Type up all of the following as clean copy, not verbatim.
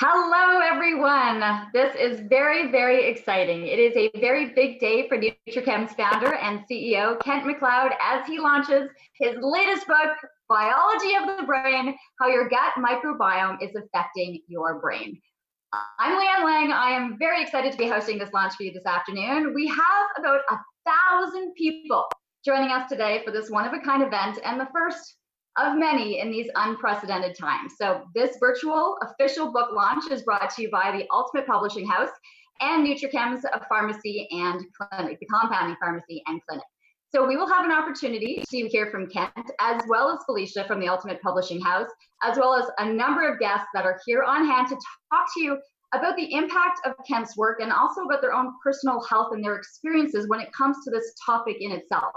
Hello, everyone. This is very, very exciting. It is a very big day for NutriChem's founder and CEO, Kent MacLeod, as he launches his latest book, Biology of the Brain, How Your Gut Microbiome is Affecting Your Brain. I'm Leanne Lang. I am very excited to be hosting this launch for you this afternoon. We have about 1,000 people joining us today for this one-of-a-kind event, and the first of many in these unprecedented times. So this virtual official book launch is brought to you by the Ultimate Publishing House and NutriChem's Pharmacy and Clinic, the Compounding Pharmacy and Clinic. So we will have an opportunity to hear from Kent, as well as Felicia from the Ultimate Publishing House, as well as a number of guests that are here on hand to talk to you about the impact of Kent's work and also about their own personal health and their experiences when it comes to this topic in itself.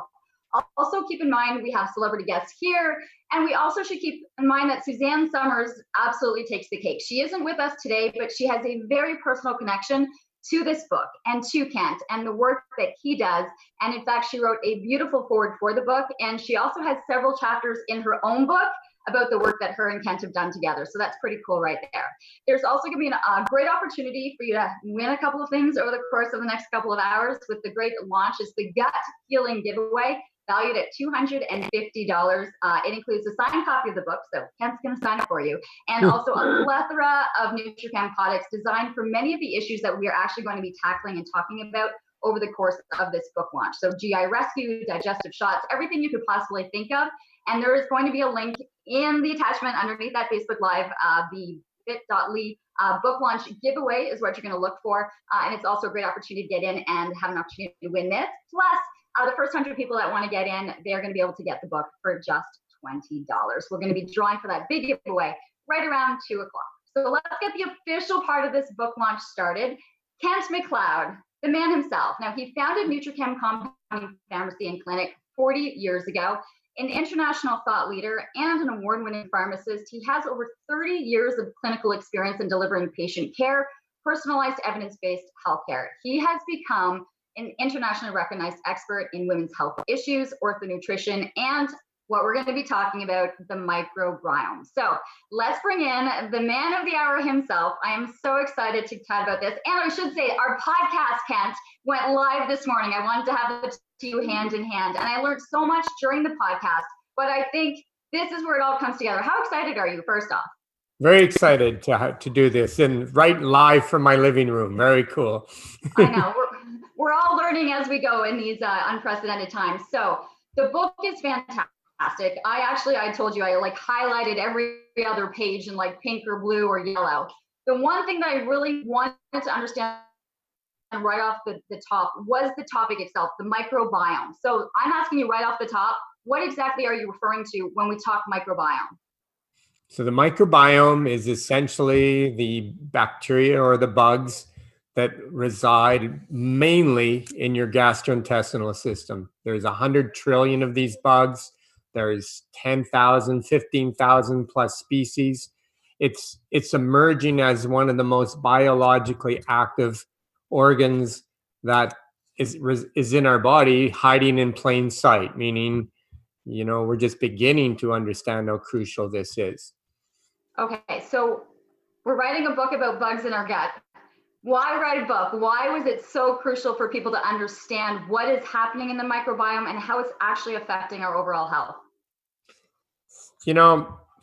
Also keep in mind we have celebrity guests here, and we also should keep in mind that Suzanne Somers absolutely takes the cake. She isn't with us today, but she has a very personal connection to this book and to Kent and the work that he does. And in fact, she wrote a beautiful foreword for the book, and she also has several chapters in her own book about the work that her and Kent have done together. So that's pretty cool right there. There's also going to be a great opportunity for you to win a couple of things over the course of the next couple of hours with the great launch. It's the Gut Healing Giveaway, valued at $250. It includes a signed copy of the book, so Kent's going to sign it for you, and also a plethora of NutriChem products designed for many of the issues that we are actually going to be tackling and talking about over the course of this book launch. So GI rescue, digestive shots, everything you could possibly think of. And there is going to be a link in the attachment underneath that Facebook Live, the bit.ly book launch giveaway is what you're going to look for. And it's also a great opportunity to get in and have an opportunity to win this. Plus, the first 100 people that want to get in, they're going to be able to get the book for just $20. We're going to be drawing for that big giveaway right around 2 o'clock. So let's get the official part of this book launch started. Kent MacLeod, the man himself. Now, he founded NutriChem Compounding Pharmacy and Clinic 40 years ago. An international thought leader and an award-winning pharmacist, he has over 30 years of clinical experience in delivering patient care, personalized evidence-based healthcare. He has become an internationally recognized expert in women's health issues, orthonutrition, and what we're going to be talking about, the microbiome. So let's bring in the man of the hour himself. I am so excited to chat about this. And I should say, our podcast, Kent, went live this morning. I wanted to have the two hand in hand, and I learned so much during the podcast, but I think this is where it all comes together. How excited are you, first off? Very excited to do this, and right live from my living room. Very cool. I know. We're all learning as we go in these unprecedented times. So the book is fantastic. I told you, I like highlighted every other page in like pink or blue or yellow. The one thing that I really wanted to understand right off the top was the topic itself, the microbiome. So I'm asking you right off the top, what exactly are you referring to when we talk microbiome? So the microbiome is essentially the bacteria or the bugs that reside mainly in your gastrointestinal system. There's 100 trillion of these bugs. There's 10,000, 15,000 plus species. It's emerging as one of the most biologically active organs that is in our body, hiding in plain sight, meaning, we're just beginning to understand how crucial this is. Okay, so we're writing a book about bugs in our gut. Why write a book? Why was it so crucial for people to understand what is happening in the microbiome and how it's actually affecting our overall health?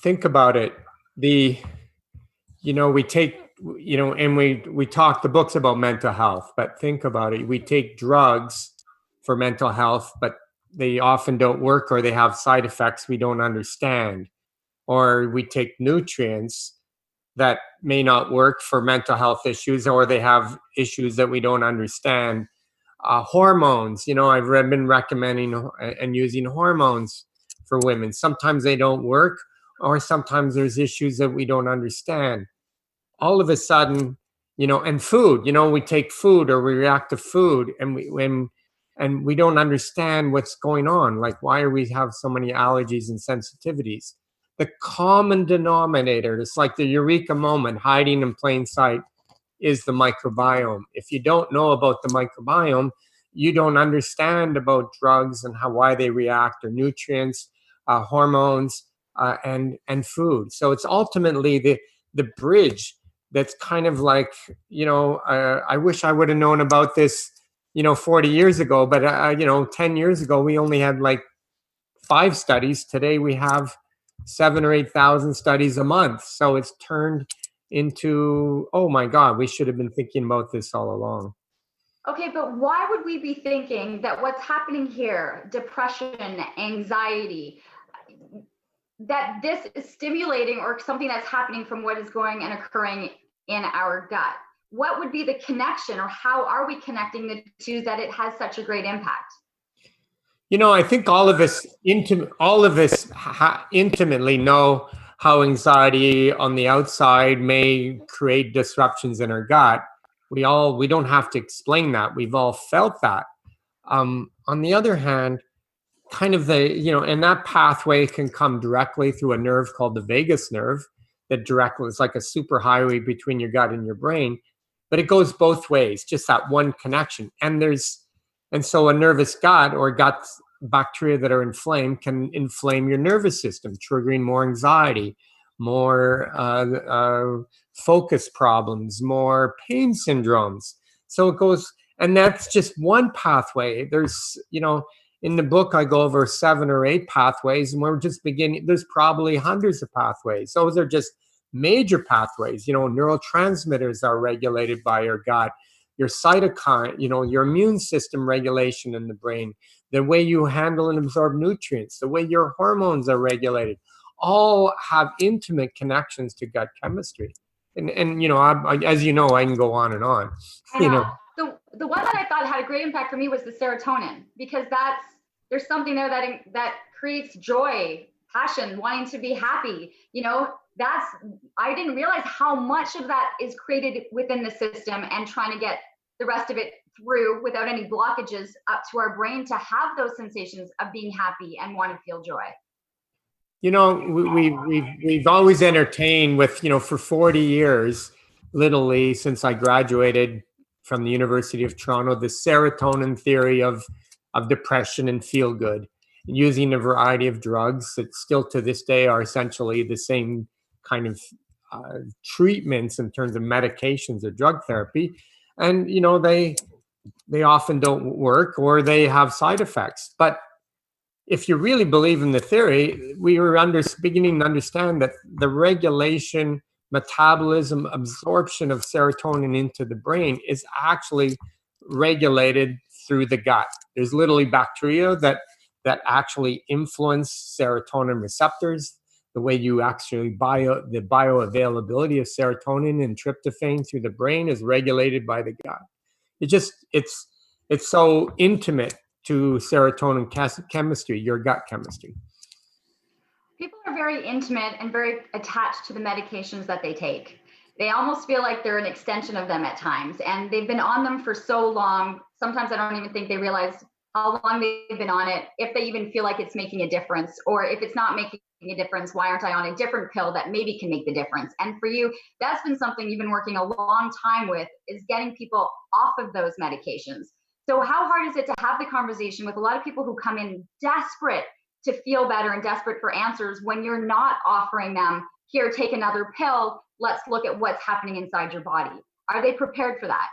Think about it. We take, and we talk, the book's about mental health, but think about it. We take drugs for mental health, but they often don't work, or they have side effects we don't understand. Or we take nutrients that may not work for mental health issues, or they have issues that we don't understand. Hormones, I've been recommending and using hormones for women. Sometimes they don't work, or sometimes there's issues that we don't understand. All of a sudden, and food, we take food or we react to food, and we don't understand what's going on. Like, why do we have so many allergies and sensitivities? The common denominator, it's like the eureka moment hiding in plain sight, is the microbiome. If you don't know about the microbiome, you don't understand about drugs and why they react, or nutrients, hormones, and food. So it's ultimately the bridge that's kind of like, I wish I would have known about this, 40 years ago, but 10 years ago, we only had like 5 studies. Today we have 7 or 8,000 studies a month. So it's turned into, oh my God, we should have been thinking about this all along. Okay, but why would we be thinking that what's happening here, depression, anxiety, that this is stimulating or something that's happening from what is going and occurring in our gut? What would be the connection, or how are we connecting the two that it has such a great impact? I think all of us intimately know how anxiety on the outside may create disruptions in our gut. We don't have to explain that. We've all felt that. On the other hand, kind of and that pathway can come directly through a nerve called the vagus nerve that directly is like a super highway between your gut and your brain, but it goes both ways, just that one connection. And so a nervous gut or gut bacteria that are inflamed can inflame your nervous system, triggering more anxiety, more focus problems, more pain syndromes. So it goes, and that's just one pathway. There's, in the book, I go over 7 or 8 pathways, and we're just beginning. There's probably hundreds of pathways. Those are just major pathways. Neurotransmitters are regulated by your gut, your cytokine, your immune system regulation in the brain, the way you handle and absorb nutrients, the way your hormones are regulated, all have intimate connections to gut chemistry. And as you know, I can go on and on. I know. The one that I thought had a great impact for me was the serotonin, because there's something there that creates joy, passion, wanting to be happy. I didn't realize how much of that is created within the system, and trying to get the rest of it through without any blockages up to our brain to have those sensations of being happy and want to feel joy. We've always entertained with, for 40 years, literally since I graduated from the University of Toronto, the serotonin theory of depression and feel good, using a variety of drugs that still to this day are essentially the same kind of treatments in terms of medications or drug therapy. And, they often don't work, or they have side effects. But if you really believe in the theory, we were beginning to understand that the regulation, metabolism, absorption of serotonin into the brain is actually regulated through the gut. There's literally bacteria that actually influence serotonin receptors. The way you actually the bioavailability of serotonin and tryptophan through the brain is regulated by the gut. It's so intimate to serotonin chemistry, your gut chemistry. People are very intimate and very attached to the medications that they take. They almost feel like they're an extension of them at times, and they've been on them for so long. Sometimes I don't even think they realize how long they've been on it, if they even feel like it's making a difference, or if it's not making a difference, why aren't I on a different pill that maybe can make the difference? And for you, that's been something you've been working a long time with, is getting people off of those medications. So how hard is it to have the conversation with a lot of people who come in desperate to feel better and desperate for answers, when you're not offering them, here, take another pill, let's look at what's happening inside your body? Are they prepared for that?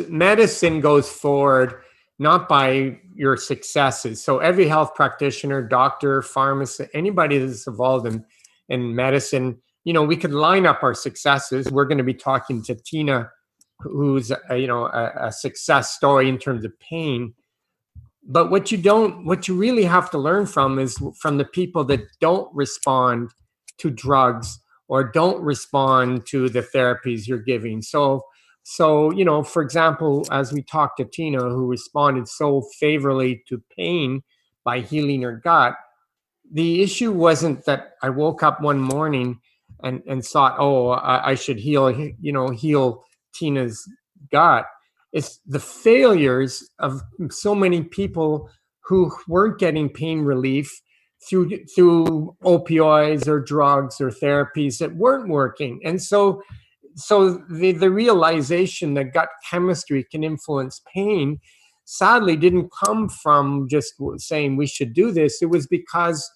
Medicine goes forward not by your successes. So every health practitioner, doctor, pharmacist, anybody that's involved in medicine, we could line up our successes. We're going to be talking to Tina, who's a success story in terms of pain. But what you really have to learn from is from the people that don't respond to drugs or don't respond to the therapies you're giving. So, for example, as we talked to Tina, who responded so favorably to pain by healing her gut, the issue wasn't that I woke up one morning and thought, oh, I should heal Tina's gut. It's the failures of so many people who weren't getting pain relief through opioids or drugs or therapies that weren't working. And so the realization that gut chemistry can influence pain sadly didn't come from just saying we should do this. It was because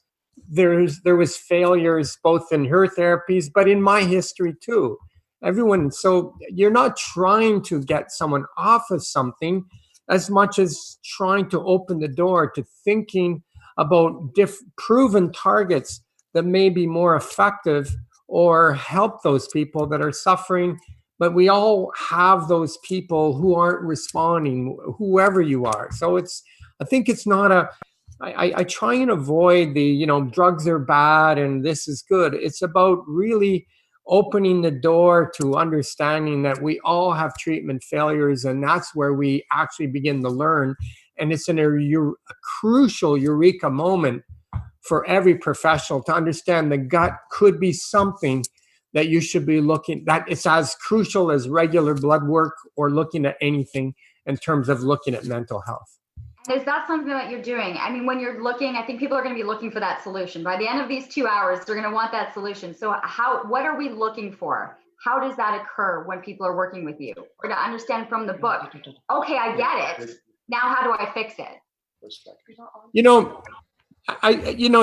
there was failures both in her therapies, but in my history too. So you're not trying to get someone off of something as much as trying to open the door to thinking about proven targets that may be more effective or help those people that are suffering. But we all have those people who aren't responding, whoever you are. So I think it's not I try and avoid the, drugs are bad and this is good. It's about really opening the door to understanding that we all have treatment failures, and that's where we actually begin to learn. And it's a crucial eureka moment for every professional to understand the gut could be something that you should be looking, that it's as crucial as regular blood work or looking at anything in terms of looking at mental health. Is that something that you're doing? I mean, when you're looking, I think people are going to be looking for that solution. By the end of these 2 hours, they're going to want that solution. So what are we looking for? How does that occur when people are working with you? Or to understand from the book, okay, I get it. Now, how do I fix it?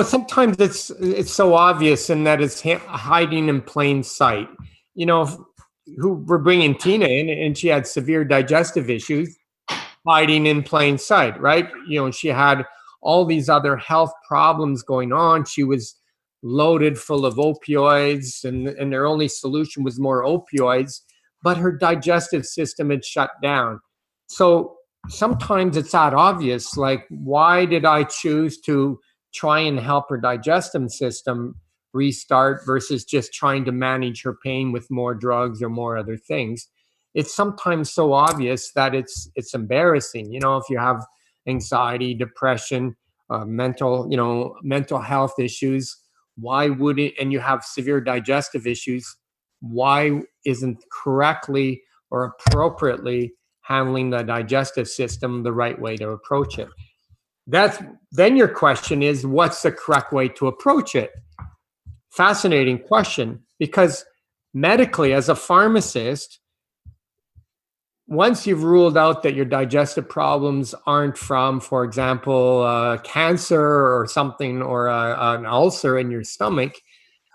Sometimes it's so obvious in that it's hiding in plain sight. Who we're bringing Tina in, and she had severe digestive issues, hiding in plain sight, right? She had all these other health problems going on. She was loaded full of opioids, and their only solution was more opioids, but her digestive system had shut down. So sometimes it's that obvious, like, why did I choose to try and help her digestive system restart versus just trying to manage her pain with more drugs or more other things? It's sometimes so obvious that it's embarrassing. If you have anxiety, depression, mental health issues, why would it, and you have severe digestive issues, why isn't correctly or appropriately handling the digestive system the right way to approach it? Then your question is, what's the correct way to approach it? Fascinating question, because medically, as a pharmacist, once you've ruled out that your digestive problems aren't from, for example, cancer or something, or an ulcer in your stomach,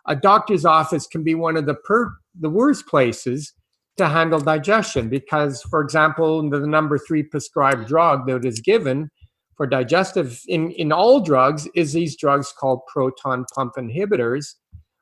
a doctor's office can be one of the worst places to handle digestion, because, for example, the number 3 prescribed drug that is given for digestive in all drugs is these drugs called proton pump inhibitors,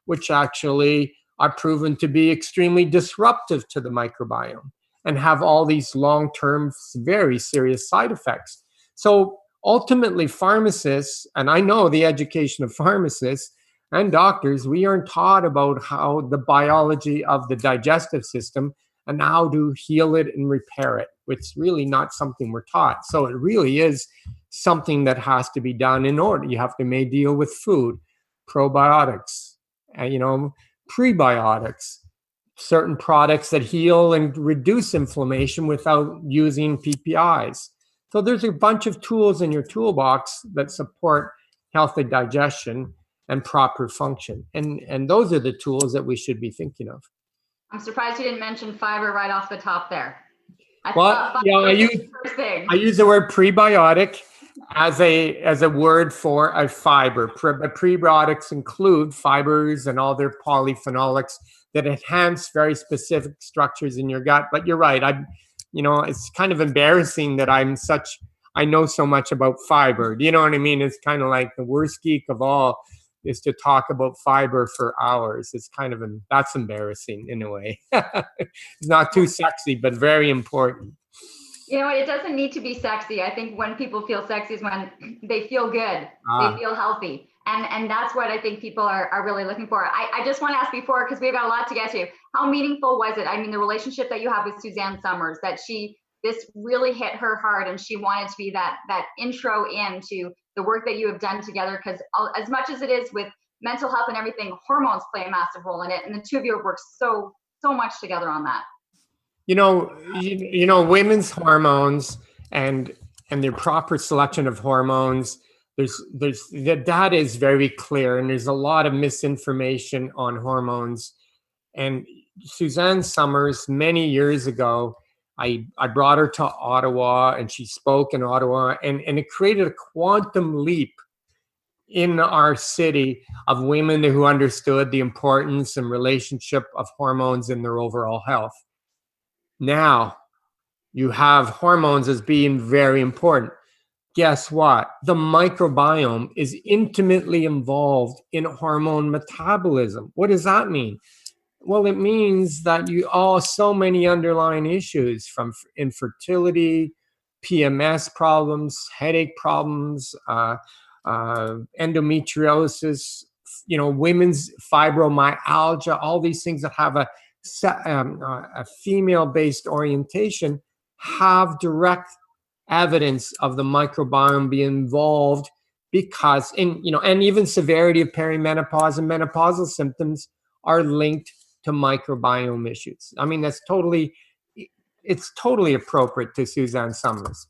which actually are proven to be extremely disruptive to the microbiome and have all these long-term, very serious side effects. So ultimately, pharmacists, and I know the education of pharmacists and doctors, we aren't taught about how the biology of the digestive system and how to heal it and repair it. It's really not something we're taught. So it really is something that has to be done in order. You have to deal with food, probiotics, prebiotics, certain products that heal and reduce inflammation without using PPIs. So there's a bunch of tools in your toolbox that support healthy digestion and proper function. And those are the tools that we should be thinking of. I'm surprised you didn't mention fiber right off the top there. I use the word prebiotic as a word for a fiber. Prebiotics include fibers and all their polyphenolics that enhance very specific structures in your gut. But you're right. It's kind of embarrassing that I know so much about fiber. Do you know what I mean? It's kind of like the worst geek of all is to talk about fiber for hours. It's kind of that's embarrassing in a way. It's not too sexy, but very important. You know what? It doesn't need to be sexy. I think when people feel sexy is when they feel good, they feel healthy. And that's what I think people are really looking for. I just want to ask before, because we've got a lot to get to, how meaningful was it? I mean, the relationship that you have with Suzanne Somers, that this really hit her hard, and she wanted to be that intro into the work that you have done together, because as much as it is with mental health and everything, hormones play a massive role in it. And the two of you have worked so much together on that. Women's hormones and their proper selection of hormones, the data is very clear, and there's a lot of misinformation on hormones. And Suzanne Somers, many years ago, I brought her to Ottawa, and she spoke in Ottawa, and it created a quantum leap in our city of women who understood the importance and relationship of hormones in their overall health. Now, you have hormones as being very important. Guess what? The microbiome is intimately involved in hormone metabolism. What does that mean? Well, it means that so many underlying issues, from infertility, PMS problems, headache problems, endometriosis, women's fibromyalgia, all these things that have a female-based orientation, have direct evidence of the microbiome being involved, because and even severity of perimenopause and menopausal symptoms are linked to microbiome issues. I mean, it's totally appropriate to Suzanne Somers.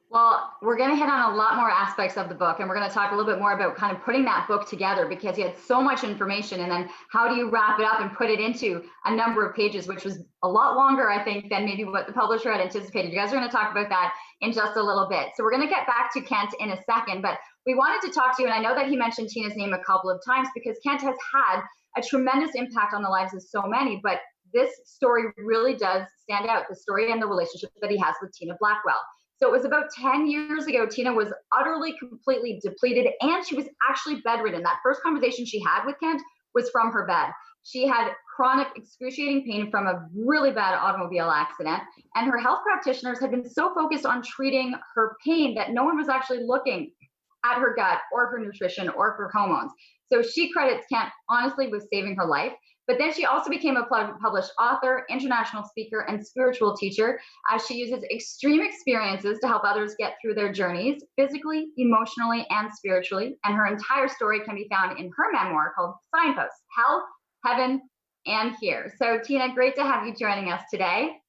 Well, we're going to hit on a lot more aspects of the book, and we're going to talk a little bit more about kind of putting that book together, because you had so much information, and then how do you wrap it up and put it into a number of pages, which was a lot longer, I think, than maybe what the publisher had anticipated. You guys are going to talk about that in just a little bit. So we're going to get back to Kent in a second, but we wanted to talk to you, and I know that he mentioned Tina's name a couple of times, because Kent has had a tremendous impact on the lives of so many, but this story really does stand out, the story and the relationship that he has with Tina Blackwell. So it was about 10 years ago, Tina was utterly, completely depleted, and she was actually bedridden. That first conversation she had with Kent was from her bed. She had chronic, excruciating pain from a really bad automobile accident, and her health practitioners had been so focused on treating her pain that no one was actually looking at her gut or her nutrition or her hormones. So she credits Kent, honestly, with saving her life. But then she also became a published author, international speaker, and spiritual teacher, as she uses extreme experiences to help others get through their journeys, physically, emotionally, and spiritually. And her entire story can be found in her memoir called Signposts: Hell, Heaven, and Here. So Tina, great to have you joining us today.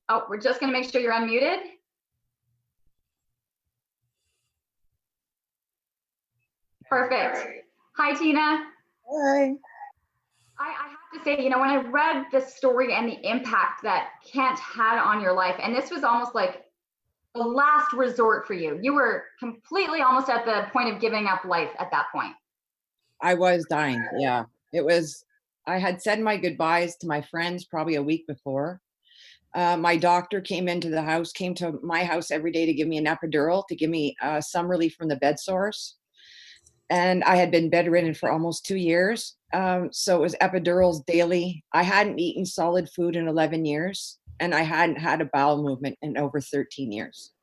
Oh, we're just going to make sure you're unmuted. Perfect. Hi, Tina. Hi. I have to say, when I read the story and the impact that Kent had on your life, and this was almost like the last resort for you. You were completely almost at the point of giving up life at that point. I was dying. Yeah. I had said my goodbyes to my friends probably a week before. My doctor came to my house every day to give me an epidural, to give me some relief from the bed sores. And I had been bedridden for almost 2 years. So it was epidurals daily. I hadn't eaten solid food in 11 years, and I hadn't had a bowel movement in over 13 years.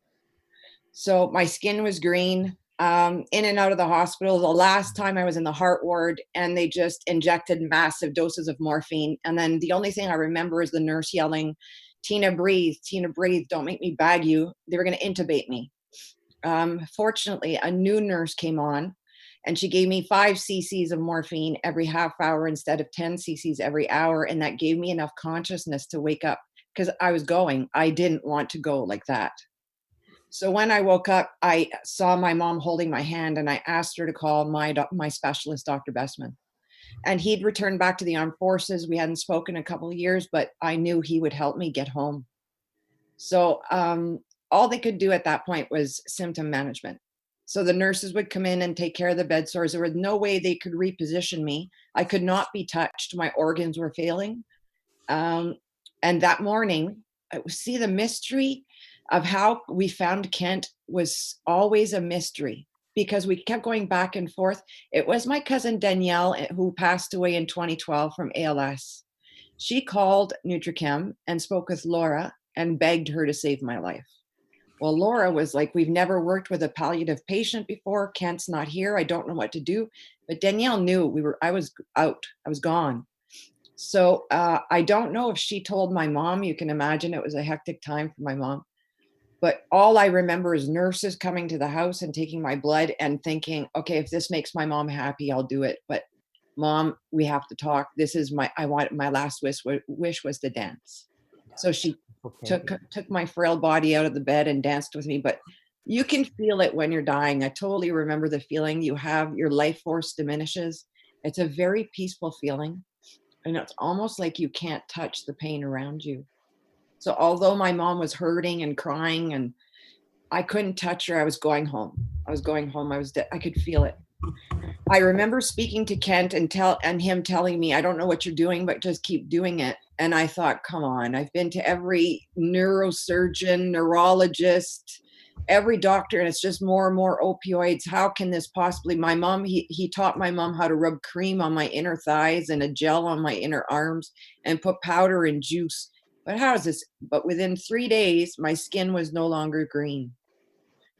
So my skin was green, in and out of the hospital. The last time I was in the heart ward, and they just injected massive doses of morphine. And then the only thing I remember is the nurse yelling, Tina, breathe, don't make me bag you. They were going to intubate me. Fortunately, a new nurse came on, and she gave me 5 cc's of morphine every half hour instead of 10 cc's every hour. And that gave me enough consciousness to wake up, because I didn't want to go like that. So when I woke up, I saw my mom holding my hand, and I asked her to call my specialist, Dr. Bestman. And he'd returned back to the armed forces. We hadn't spoken in a couple of years, but I knew he would help me get home. So all they could do at that point was symptom management. So the nurses would come in and take care of the bed sores. There was no way they could reposition me. I could not be touched. My organs were failing. And that morning, the mystery of how we found Kent was always a mystery, because we kept going back and forth. It was my cousin Danielle, who passed away in 2012 from ALS. She called NutriChem and spoke with Laura and begged her to save my life. Well, Laura was like, we've never worked with a palliative patient before. Kent's not here. I don't know what to do. But Danielle knew I was out. I was gone. So I don't know if she told my mom. You can imagine it was a hectic time for my mom. But all I remember is nurses coming to the house and taking my blood and thinking, okay, if this makes my mom happy, I'll do it. But Mom, we have to talk. My last wish was to dance. So she took my frail body out of the bed and danced with me. But you can feel it when you're dying. I totally remember the feeling you have. Your life force diminishes. It's a very peaceful feeling. And it's almost like you can't touch the pain around you. So although my mom was hurting and crying and I couldn't touch her, I was going home. I was going home. I was dead. I could feel it. I remember speaking to Kent and him telling me, I don't know what you're doing, but just keep doing it. And I thought, come on, I've been to every neurosurgeon, neurologist, every doctor, and it's just more and more opioids. How can this possibly? My mom, he taught my mom how to rub cream on my inner thighs and a gel on my inner arms and put powder in juice. But how is this? But within 3 days, my skin was no longer green.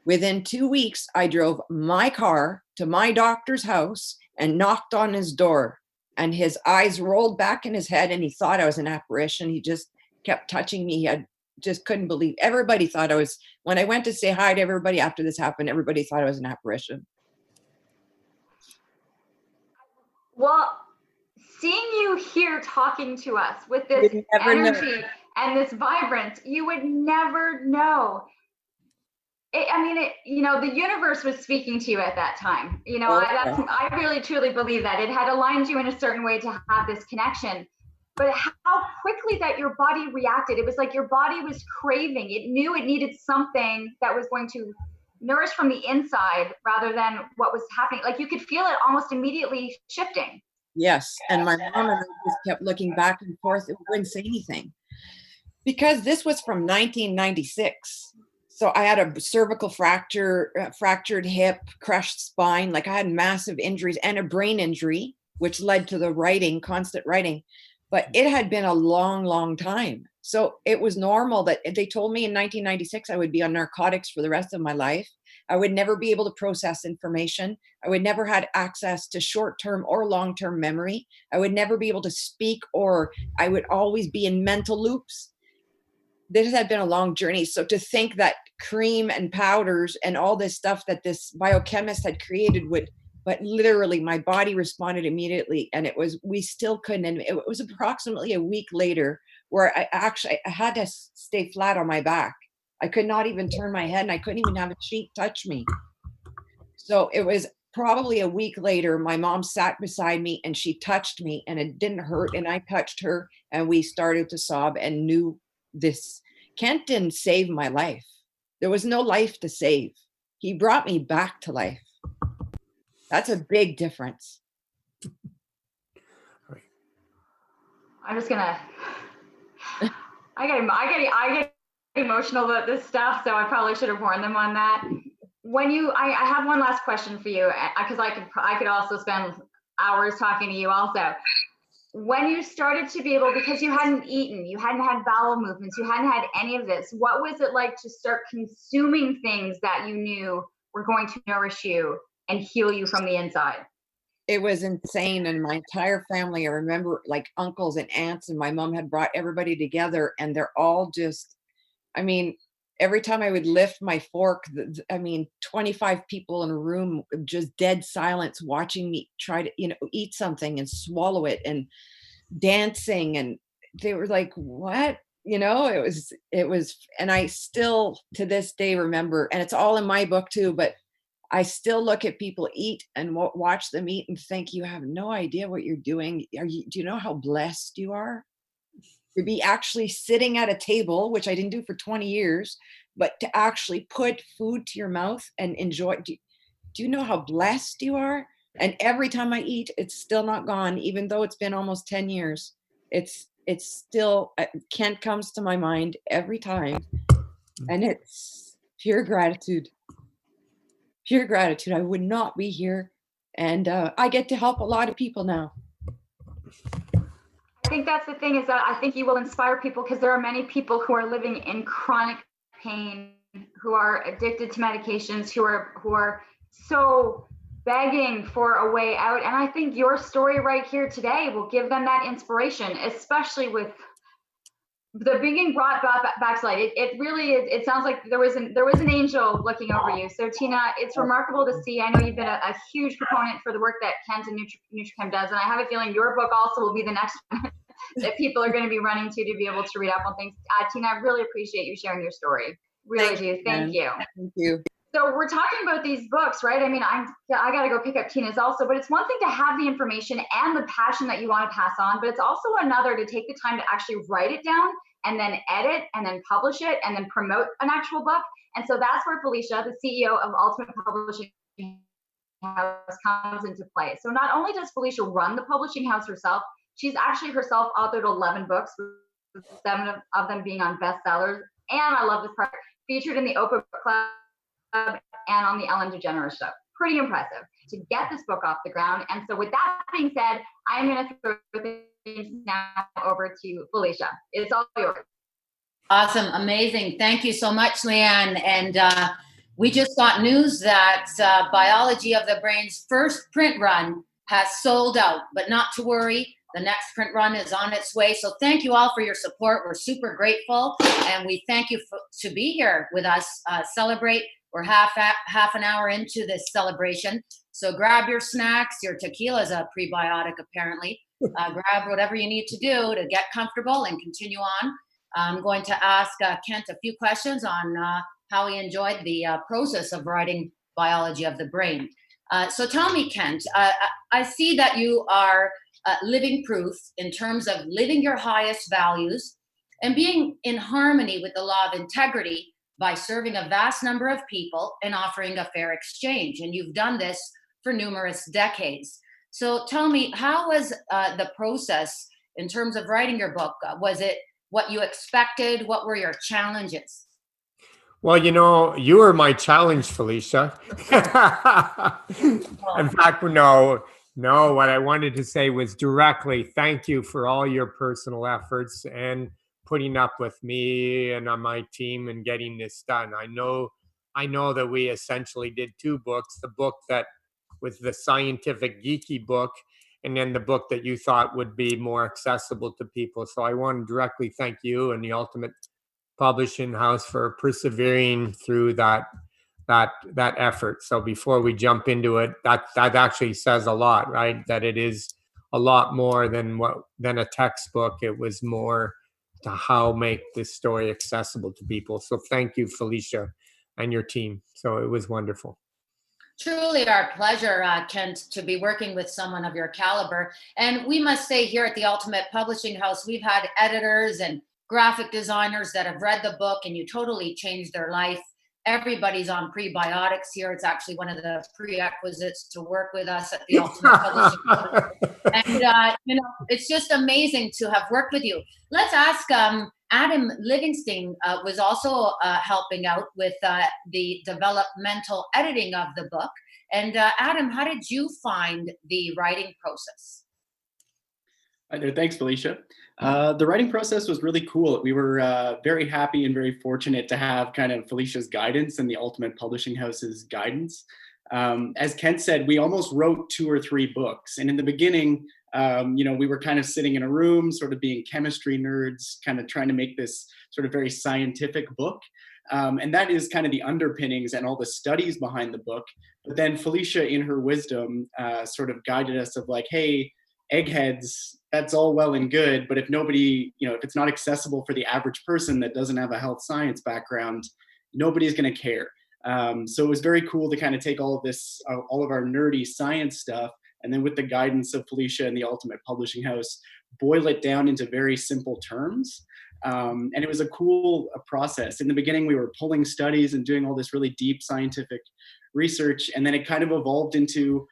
Within 2 weeks, I drove my car to my doctor's house and knocked on his door. And his eyes rolled back in his head and he thought I was an apparition. He just kept touching me. Just couldn't believe. Everybody thought I was, when I went to say hi to everybody after this happened, everybody thought I was an apparition. Well, seeing you here talking to us with this energy and this vibrance, you would never know. The universe was speaking to you at that time. I really truly believe that it had aligned you in a certain way to have this connection. But how quickly that your body reacted, it was like your body was craving. It knew it needed something that was going to nourish from the inside rather than what was happening. Like you could feel it almost immediately shifting. Yes. And my mom and I just kept looking back and forth. It wouldn't say anything. Because this was from 1996. So I had a cervical fracture, fractured hip, crushed spine. Like I had massive injuries and a brain injury, which led to the constant writing. But it had been a long, long time. So it was normal that they told me in 1996 I would be on narcotics for the rest of my life. I would never be able to process information. I would never have access to short-term or long-term memory. I would never be able to speak, or I would always be in mental loops. This had been a long journey. So to think that cream and powders and all this stuff that this biochemist had created but literally my body responded immediately, and we still couldn't. And it was approximately a week later where I had to stay flat on my back. I could not even turn my head, and I couldn't even have a sheet touch me. So it was probably a week later, my mom sat beside me and she touched me and it didn't hurt. And I touched her and we started to sob and knew this. Kent didn't save my life. There was no life to save. He brought me back to life. That's a big difference. I'm just gonna, I get emotional about this stuff, so I probably should have warned them on that. I have one last question for you, because I could also spend hours talking to you also. When you started to be able, because you hadn't eaten, you hadn't had bowel movements, you hadn't had any of this, what was it like to start consuming things that you knew were going to nourish you and heal you from the inside? It was insane. And my entire family, I remember like uncles and aunts, and my mom had brought everybody together, and they're all just, every time I would lift my fork, 25 people in a room, just dead silence, watching me try to, eat something and swallow it, and dancing. And they were like, what? It was, and I still to this day remember, and it's all in my book too, but I still look at people eat and watch them eat and think, you have no idea what you're doing. Do you know how blessed you are? To be actually sitting at a table, which I didn't do for 20 years, but to actually put food to your mouth and enjoy. Do you know how blessed you are? And every time I eat, it's still not gone, even though it's been almost 10 years. It's still, Kent comes to my mind every time. And it's pure gratitude. Pure gratitude. I would not be here. And I get to help a lot of people now. I think that's the thing, is that I think you will inspire people, because there are many people who are living in chronic pain, who are addicted to medications, who are so begging for a way out. And I think your story right here today will give them that inspiration, especially with the being brought back to light. It really is. It sounds like there was an angel looking over you. So Tina, it's remarkable to see. I know you've been a huge proponent for the work that Kent and NutriChem does, and I have a feeling your book also will be the next one that people are going to be running to be able to read up on things. Tina, I really appreciate you sharing your story. Really do. Thank you. Thank you. So we're talking about these books, right? I got to go pick up Tina's also, but it's one thing to have the information and the passion that you want to pass on, but it's also another to take the time to actually write it down and then edit and then publish it and then promote an actual book. And so that's where Felicia, the CEO of Ultimate Publishing House, comes into play. So not only does Felicia run the publishing house herself, she's actually herself authored 11 books, with 7 of them being on bestsellers. And I love this part, featured in the Oprah Club and on the Ellen DeGeneres show. Pretty impressive to get this book off the ground. And so with that being said, I'm going to throw things now over to Felicia. It's all yours. Awesome. Amazing. Thank you so much, Leanne. And we just got news that Biology of the Brain's first print run has sold out, but not to worry. The next print run is on its way. So thank you all for your support. We're super grateful. And we thank you to be here with us, celebrate. We're half an hour into this celebration. So grab your snacks. Your tequila is a prebiotic, apparently. Grab whatever you need to do to get comfortable and continue on. I'm going to ask Kent a few questions on how he enjoyed the process of writing Biology of the Brain. So tell me, Kent, I see that you are living proof in terms of living your highest values and being in harmony with the law of integrity by serving a vast number of people and offering a fair exchange. And you've done this for numerous decades. So tell me, how was the process in terms of writing your book? Was it what you expected? What were your challenges? Well, you were my challenge, Felicia. In fact, no, what I wanted to say was directly thank you for all your personal efforts and putting up with me and on my team and getting this done. I know that we essentially did 2 books, the book that was the scientific geeky book, and then the book that you thought would be more accessible to people. So I want to directly thank you and the Ultimate Publishing House for persevering through that effort. So before we jump into it, that actually says a lot, right? That it is a lot more than a textbook. It was more to how make this story accessible to people. So thank you, Felicia, and your team. So it was wonderful. Truly our pleasure, Kent, to be working with someone of your caliber. And we must say here at the Ultimate Publishing House, we've had editors and graphic designers that have read the book and you totally changed their life. Everybody's on prebiotics here. It's actually one of the prerequisites to work with us at the Ultimate Publishing House. And, it's just amazing to have worked with you. Let's ask Adam Livingston was also helping out with the developmental editing of the book. And Adam, how did you find the writing process? Hi there. Thanks, Felicia. The writing process was really cool. We were very happy and very fortunate to have kind of Felicia's guidance and the Ultimate Publishing House's guidance. As Kent said, we almost wrote 2 or 3 books. And in the beginning, we were kind of sitting in a room, sort of being chemistry nerds, kind of trying to make this sort of very scientific book. And that is kind of the underpinnings and all the studies behind the book. But then Felicia, in her wisdom, sort of guided us of like, hey, eggheads, that's all well and good, but if nobody, if it's not accessible for the average person that doesn't have a health science background, nobody's going to care. So it was very cool to kind of take all of this, all of our nerdy science stuff, and then with the guidance of Felicia and the Ultimate Publishing House, boil it down into very simple terms. And it was a cool process. In the beginning, we were pulling studies and doing all this really deep scientific research, and then it kind of evolved into,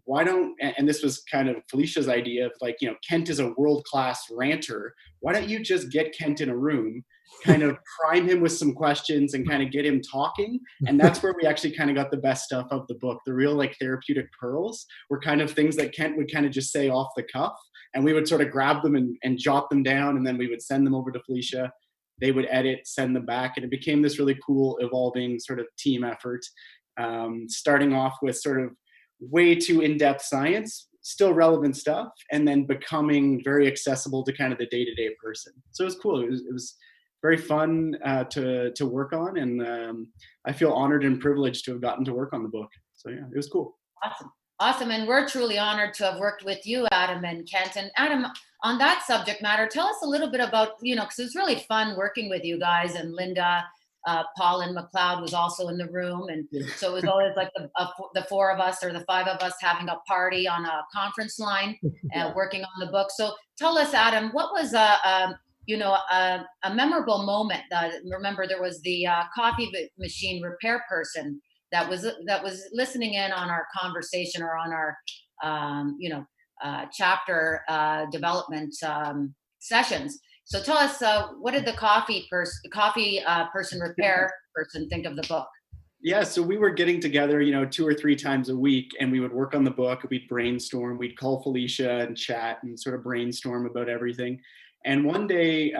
and this was kind of Felicia's idea of like, Kent is a world-class ranter. Why don't you just get Kent in a room, kind of prime him with some questions and kind of get him talking? And that's where we actually kind of got the best stuff of the book. The real like therapeutic pearls were kind of things that Kent would kind of just say off the cuff, and we would sort of grab them and jot them down, and then we would send them over to Felicia. They would edit, send them back, and it became this really cool evolving sort of team effort, starting off with sort of way too in-depth science, still relevant stuff, and then becoming very accessible to kind of the day-to-day person. So it was cool. It was very fun to work on, and I feel honored and privileged to have gotten to work on the book. So yeah, it was cool. Awesome. And we're truly honored to have worked with you, Adam and Kent. And Adam, on that subject matter, tell us a little bit about, because it was really fun working with you guys, and Linda, Paul and MacLeod was also in the room, and so it was always like the 4 of us or the 5 of us having a party on a conference line, working on the book. So tell us, Adam, what was a memorable moment. Remember, there was the coffee machine repair person that was listening in on our conversation or on our chapter development sessions. So tell us, what did the coffee person repair person think of the book? Yeah, so we were getting together, 2 or 3 times a week, and we would work on the book. We'd brainstorm. We'd call Felicia and chat and sort of brainstorm about everything. And one day,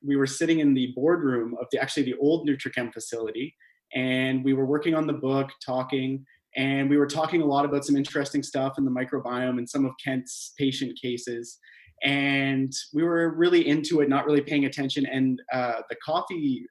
we were sitting in the boardroom of the old NutriChem facility, and we were working on the book, talking, and we were talking a lot about some interesting stuff in the microbiome and some of Kent's patient cases. And we were really into it, not really paying attention. And the coffee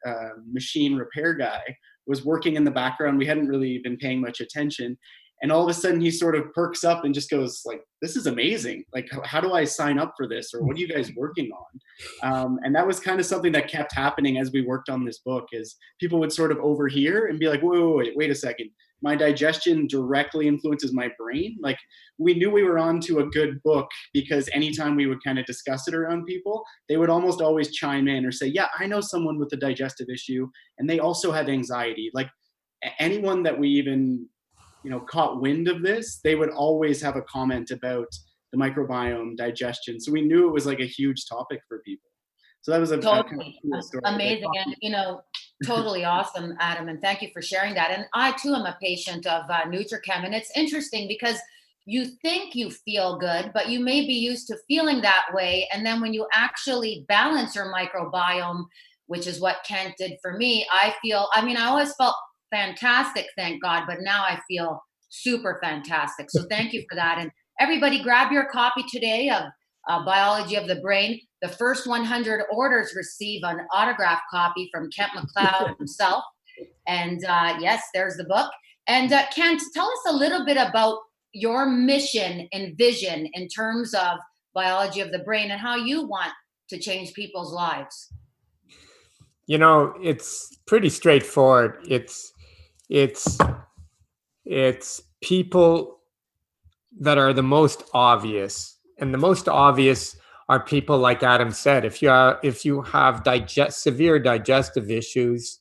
machine repair guy was working in the background. We hadn't really been paying much attention. And all of a sudden he sort of perks up and just goes like, this is amazing. Like, how do I sign up for this? Or what are you guys working on? And that was kind of something that kept happening as we worked on this book, is people would sort of overhear and be like, wait a second. My digestion directly influences my brain. Like, we knew we were on to a good book because anytime we would kind of discuss it around people, they would almost always chime in or say, yeah, I know someone with a digestive issue and they also have anxiety. Like, anyone that we even, caught wind of this, they would always have a comment about the microbiome, digestion. So we knew it was like a huge topic for people. So that was a totally kind of cool story. Amazing. And, totally awesome, Adam. And thank you for sharing that. And I too am a patient of NutriChem. And it's interesting because you think you feel good, but you may be used to feeling that way. And then when you actually balance your microbiome, which is what Kent did for me, I always felt fantastic, thank God, but now I feel super fantastic. So thank you for that. And everybody grab your copy today of Biology of the Brain. The first 100 orders receive an autographed copy from Kent MacLeod himself. And yes, there's the book. And Kent, tell us a little bit about your mission and vision in terms of Biology of the Brain and how you want to change people's lives. It's pretty straightforward. It's people that are the most obvious, and the most obvious are people like Adam said. If you have severe digestive issues,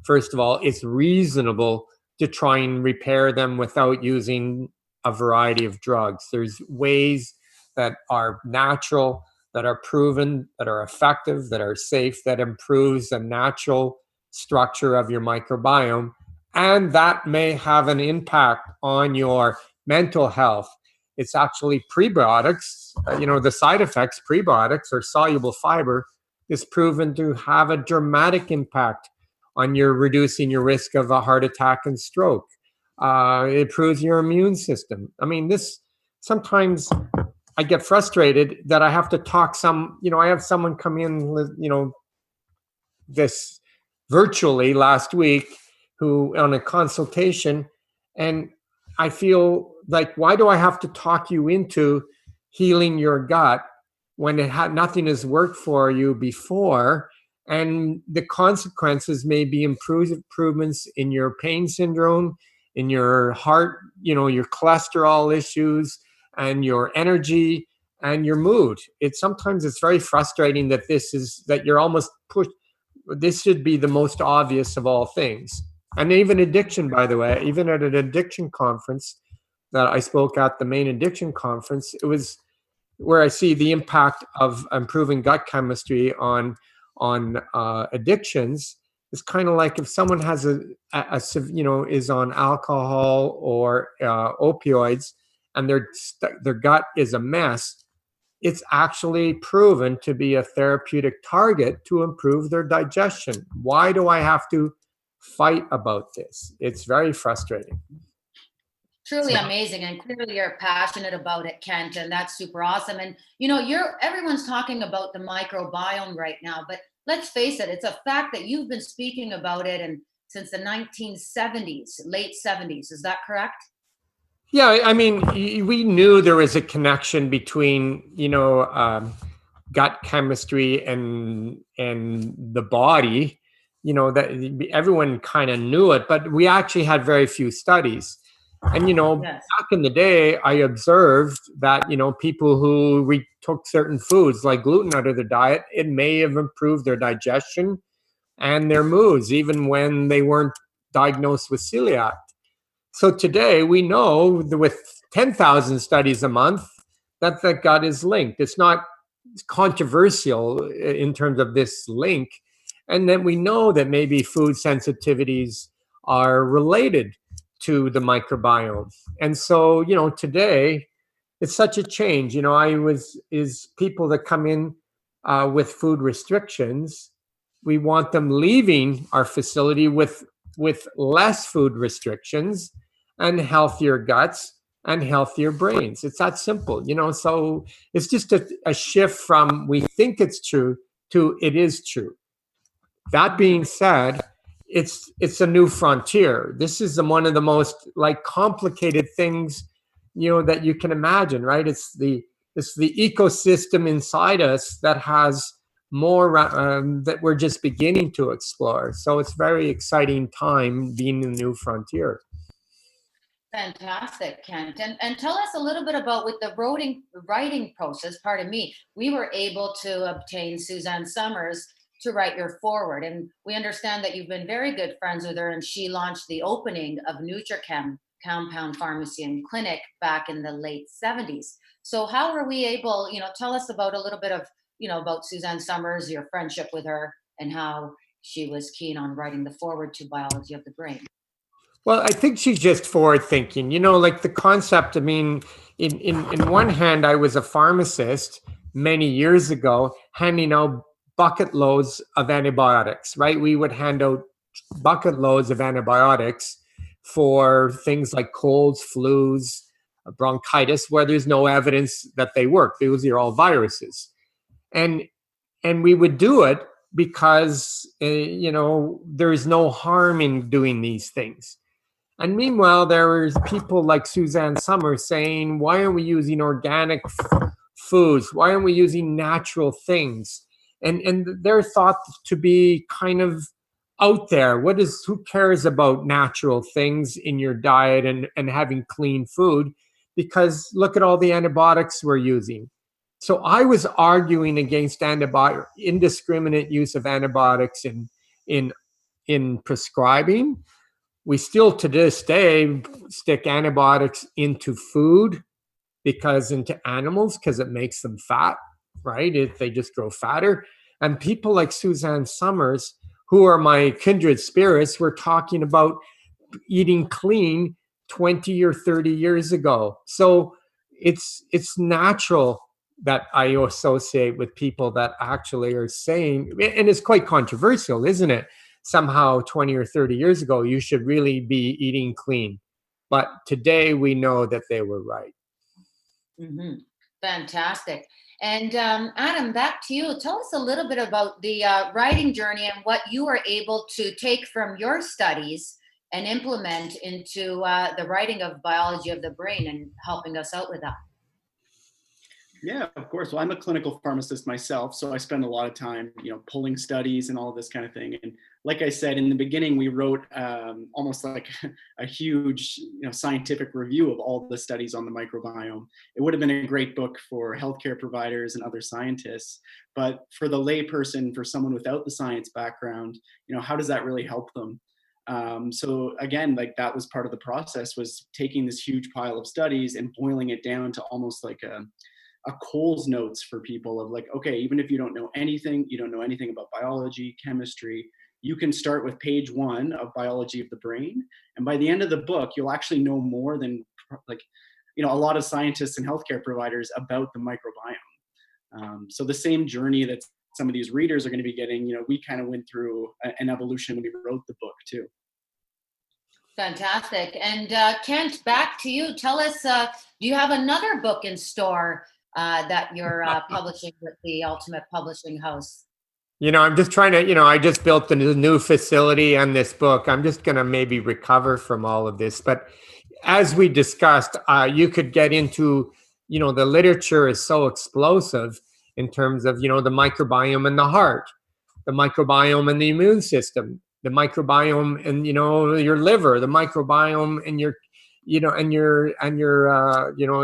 first of all, it's reasonable to try and repair them without using a variety of drugs. There's ways that are natural, that are proven, that are effective, that are safe, that improves the natural structure of your microbiome, and that may have an impact on your mental health. It's actually prebiotics, the side effects, prebiotics or soluble fiber is proven to have a dramatic impact on reducing your risk of a heart attack and stroke. It improves your immune system. Sometimes I get frustrated that I have to talk I have someone come in, this virtually last week who on a consultation, and I feel like, why do I have to talk you into healing your gut when nothing has worked for you before? And the consequences may be improvements in your pain syndrome, in your heart, your cholesterol issues, and your energy and your mood. Sometimes it's very frustrating that you're almost pushed. This should be the most obvious of all things. And even addiction, by the way, even at an addiction conference that I spoke at, the main addiction conference, it was where I see the impact of improving gut chemistry on addictions. It's kind of like if someone has is on alcohol or opioids, and their gut is a mess. It's actually proven to be a therapeutic target to improve their digestion. Why do I have to fight about this? It's very frustrating. Truly amazing, and clearly you're passionate about it, Kent, and that's super awesome. And everyone's talking about the microbiome right now, but let's face it, it's a fact that you've been speaking about it since the 1970s, late 70s. Is that correct? Yeah, we knew there was a connection between gut chemistry and the body. That everyone kind of knew it, but we actually had very few studies. And, Yes. back in the day, I observed that, people who took certain foods like gluten out of their diet, it may have improved their digestion and their moods, even when they weren't diagnosed with celiac. So today we know that with 10,000 studies a month that the gut is linked. It's not controversial in terms of this link. And then we know that maybe food sensitivities are related to the microbiome. And so, today it's such a change. Is people that come in with food restrictions, we want them leaving our facility with less food restrictions and healthier guts and healthier brains. It's that simple, so it's just a shift from we think it's true to it is true. That being said, it's a new frontier. This is one of the most complicated things that you can imagine, right? It's the ecosystem inside us that has more that we're just beginning to explore. So it's very exciting time being in the new frontier. Fantastic, Kent. And tell us a little bit about with the writing process. Pardon me. We were able to obtain Suzanne Somers to write your foreword, and we understand that you've been very good friends with her, and she launched the opening of NutriChem Compound Pharmacy and Clinic back in the late 70s. So how were we able, tell us about a little bit of, about Suzanne Somers, your friendship with her, and how she was keen on writing the foreword to Biology of the Brain. Well, I think she's just forward thinking, like the concept. I mean, in one hand, I was a pharmacist many years ago handing out bucket loads of antibiotics, right? We would hand out bucket loads of antibiotics for things like colds, flus, bronchitis, where there's no evidence that they work. Those are all viruses. And we would do it because, there's no harm in doing these things. And meanwhile, there was people like Suzanne Somers saying, why aren't we using organic foods? Why aren't we using natural things? And they're thought to be kind of out there. Who cares about natural things in your diet and having clean food? Because look at all the antibiotics we're using. So I was arguing against indiscriminate use of antibiotics in prescribing. We still to this day stick antibiotics into food into animals because it makes them fat, right? They just grow fatter. And people like Suzanne Somers, who are my kindred spirits, were talking about eating clean 20 or 30 years ago. So it's natural that I associate with people that actually are saying, and it's quite controversial, isn't it? Somehow 20 or 30 years ago, you should really be eating clean. But today we know that they were right. Mm-hmm. Fantastic. And Adam, back to you. Tell us a little bit about the writing journey and what you were able to take from your studies and implement into the writing of Biology of the Brain and helping us out with that. Yeah, of course. Well, I'm a clinical pharmacist myself, so I spend a lot of time, pulling studies and all this kind of thing. And like I said, in the beginning, we wrote almost like a huge, scientific review of all the studies on the microbiome. It would have been a great book for healthcare providers and other scientists, but for the layperson, for someone without the science background, how does that really help them? So again, that was part of the process, was taking this huge pile of studies and boiling it down to almost like a Cole's notes for people of okay, even if you don't know anything about biology, chemistry, you can start with page 1 of Biology of the Brain. And by the end of the book, you'll actually know more than a lot of scientists and healthcare providers about the microbiome. So the same journey that some of these readers are going to be getting, we kind of went through an evolution when we wrote the book too. Fantastic. And Kent, back to you. Tell us, do you have another book in store that you're publishing with the Ultimate Publishing House? I'm just trying to, I just built the new facility and this book. I'm just going to maybe recover from all of this. But as we discussed, you could get into, the literature is so explosive in terms of, the microbiome in the heart, the microbiome in the immune system, the microbiome in, your liver, the microbiome in and your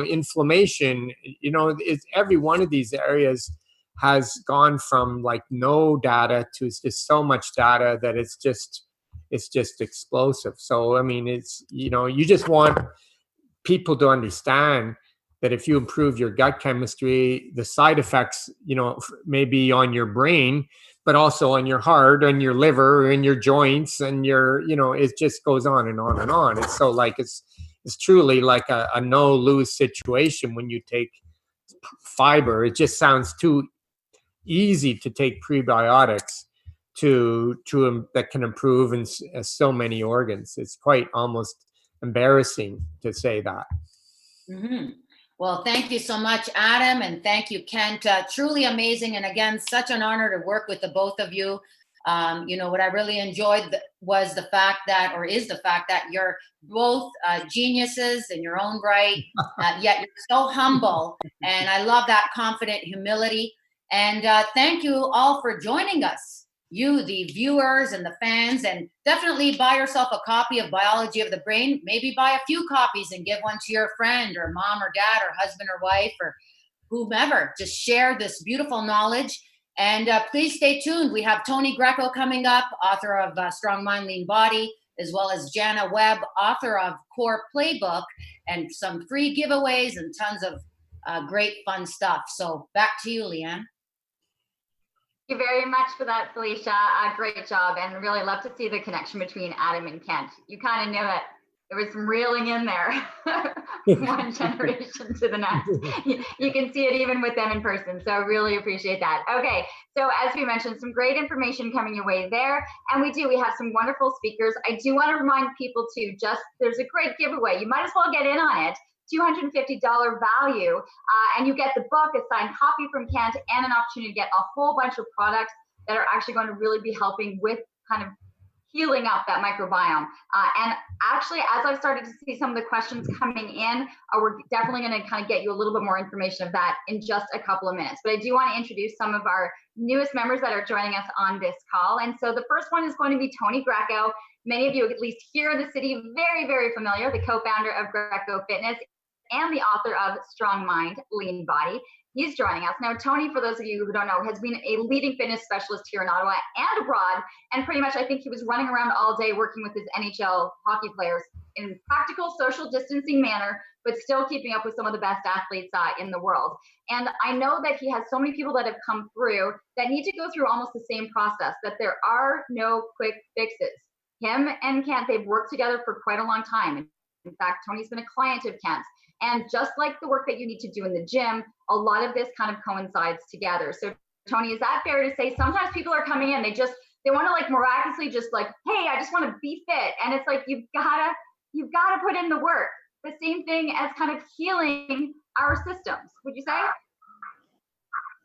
inflammation, it's every one of these areas has gone from like no data to just so much data that it's just explosive. So I mean, it's, you just want people to understand that if you improve your gut chemistry, the side effects, may be on your brain, but also on your heart and your liver and your joints and your, it just goes on and on and on. It's so like, it's truly like a no lose situation when you take fiber. It just sounds too easy to take prebiotics that can improve in so many organs. It's quite almost embarrassing to say that. Mm-hmm. Well, thank you so much, Adam, and thank you, Kent. Truly amazing, and again, such an honor to work with the both of you. What I really enjoyed is the fact that you're both geniuses in your own right, yet you're so humble, and I love that confident humility. And thank you all for joining us. You, the viewers and the fans, and definitely buy yourself a copy of Biology of the Brain. Maybe buy a few copies and give one to your friend or mom or dad or husband or wife or whomever. Just share this beautiful knowledge. And please stay tuned. We have Tony Bracco coming up, author of Strong Mind, Lean Body, as well as Jana Webb, author of Core Playbook, and some free giveaways and tons of great fun stuff. So back to you, Leanne. Thank you very much for that, Felicia. Great job, and really love to see the connection between Adam and Kent. You kind of knew it. There was some reeling in there, one generation to the next. You can see it even with them in person, so really appreciate that. Okay, so as we mentioned, some great information coming your way there, and we have some wonderful speakers. I do want to remind people too, there's a great giveaway. You might as well get in on it. $250 value, and you get the book, a signed copy from Kent, and an opportunity to get a whole bunch of products that are actually going to really be helping with kind of healing up that microbiome. And actually, as I've started to see some of the questions coming in, we're definitely going to kind of get you a little bit more information of that in just a couple of minutes. But I do want to introduce some of our newest members that are joining us on this call. And so the first one is going to be Tony Bracco. Many of you, at least here in the city, very, very familiar, the co-founder of Bracco Fitness and the author of Strong Mind, Lean Body. He's joining us. Now, Tony, for those of you who don't know, has been a leading fitness specialist here in Ottawa and abroad. And pretty much, I think he was running around all day working with his NHL hockey players in practical social distancing manner, but still keeping up with some of the best athletes in the world. And I know that he has so many people that have come through that need to go through almost the same process, that there are no quick fixes. Him and Kent, they've worked together for quite a long time. In fact, Tony's been a client of Kent's. And just like the work that you need to do in the gym, a lot of this kind of coincides together. So Tony, is that fair to say sometimes people are coming in, they want to like miraculously just like, hey, I just want to be fit. And it's like, you've got to put in the work. The same thing as kind of healing our systems. Would you say?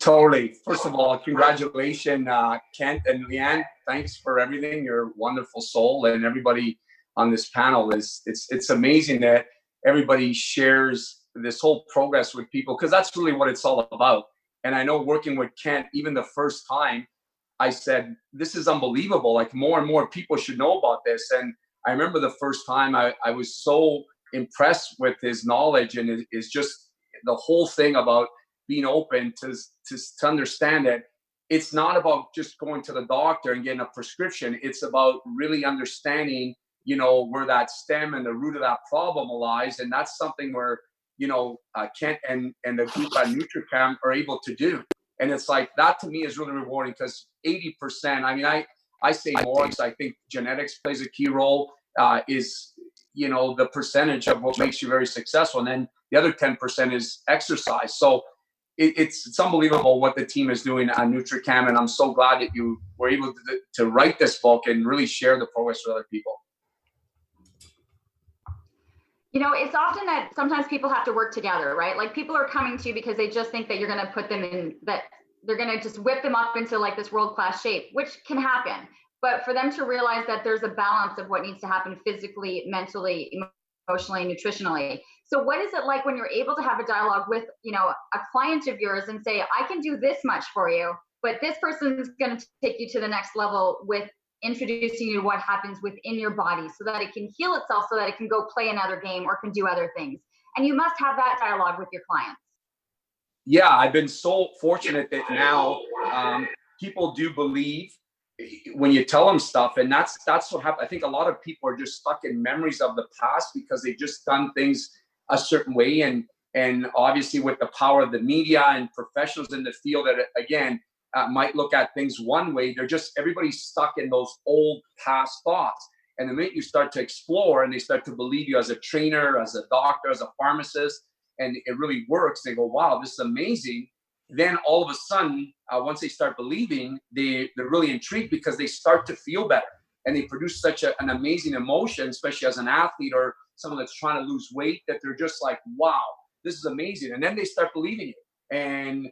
Totally. First of all, congratulations, Kent and Leanne. Thanks for everything. You're a wonderful soul, and everybody on this panel it's amazing that everybody shares this whole progress with people, because that's really what it's all about. And I know working with Kent, even the first time, I said, this is unbelievable. Like, more and more people should know about this. And I remember the first time I was so impressed with his knowledge, and it is just the whole thing about being open to understand that it's not about just going to the doctor and getting a prescription. It's about really understanding, where that stem and the root of that problem lies. And that's something where, Kent and the group at NutriChem are able to do. And it's like, that to me is really rewarding, because 80%, I mean, I say more, because I think genetics plays a key role, is, the percentage of what makes you very successful. And then the other 10% is exercise. So it's unbelievable what the team is doing at NutriChem. And I'm so glad that you were able to write this book and really share the progress with other people. It's often that sometimes people have to work together, right? Like, people are coming to you because they just think that you're going to put them in, that they're going to just whip them up into like this world-class shape, which can happen. But for them to realize that there's a balance of what needs to happen physically, mentally, emotionally, nutritionally. So what is it like when you're able to have a dialogue with, a client of yours and say, I can do this much for you, but this person's going to take you to the next level with introducing you to what happens within your body so that it can heal itself, so that it can go play another game or can do other things. And you must have that dialogue with your clients. Yeah, I've been so fortunate that now people do believe when you tell them stuff, and that's what happened. I think a lot of people are just stuck in memories of the past because they've just done things a certain way, and obviously with the power of the media and professionals in the field that again might look at things one way, everybody's stuck in those old past thoughts. And the minute you start to explore and they start to believe you as a trainer, as a doctor, as a pharmacist, and it really works, they go, wow, this is amazing. Then all of a sudden, once they start believing, they're really intrigued because they start to feel better. And they produce such an amazing emotion, especially as an athlete or someone that's trying to lose weight, that they're just like, wow, this is amazing. And then they start believing you. And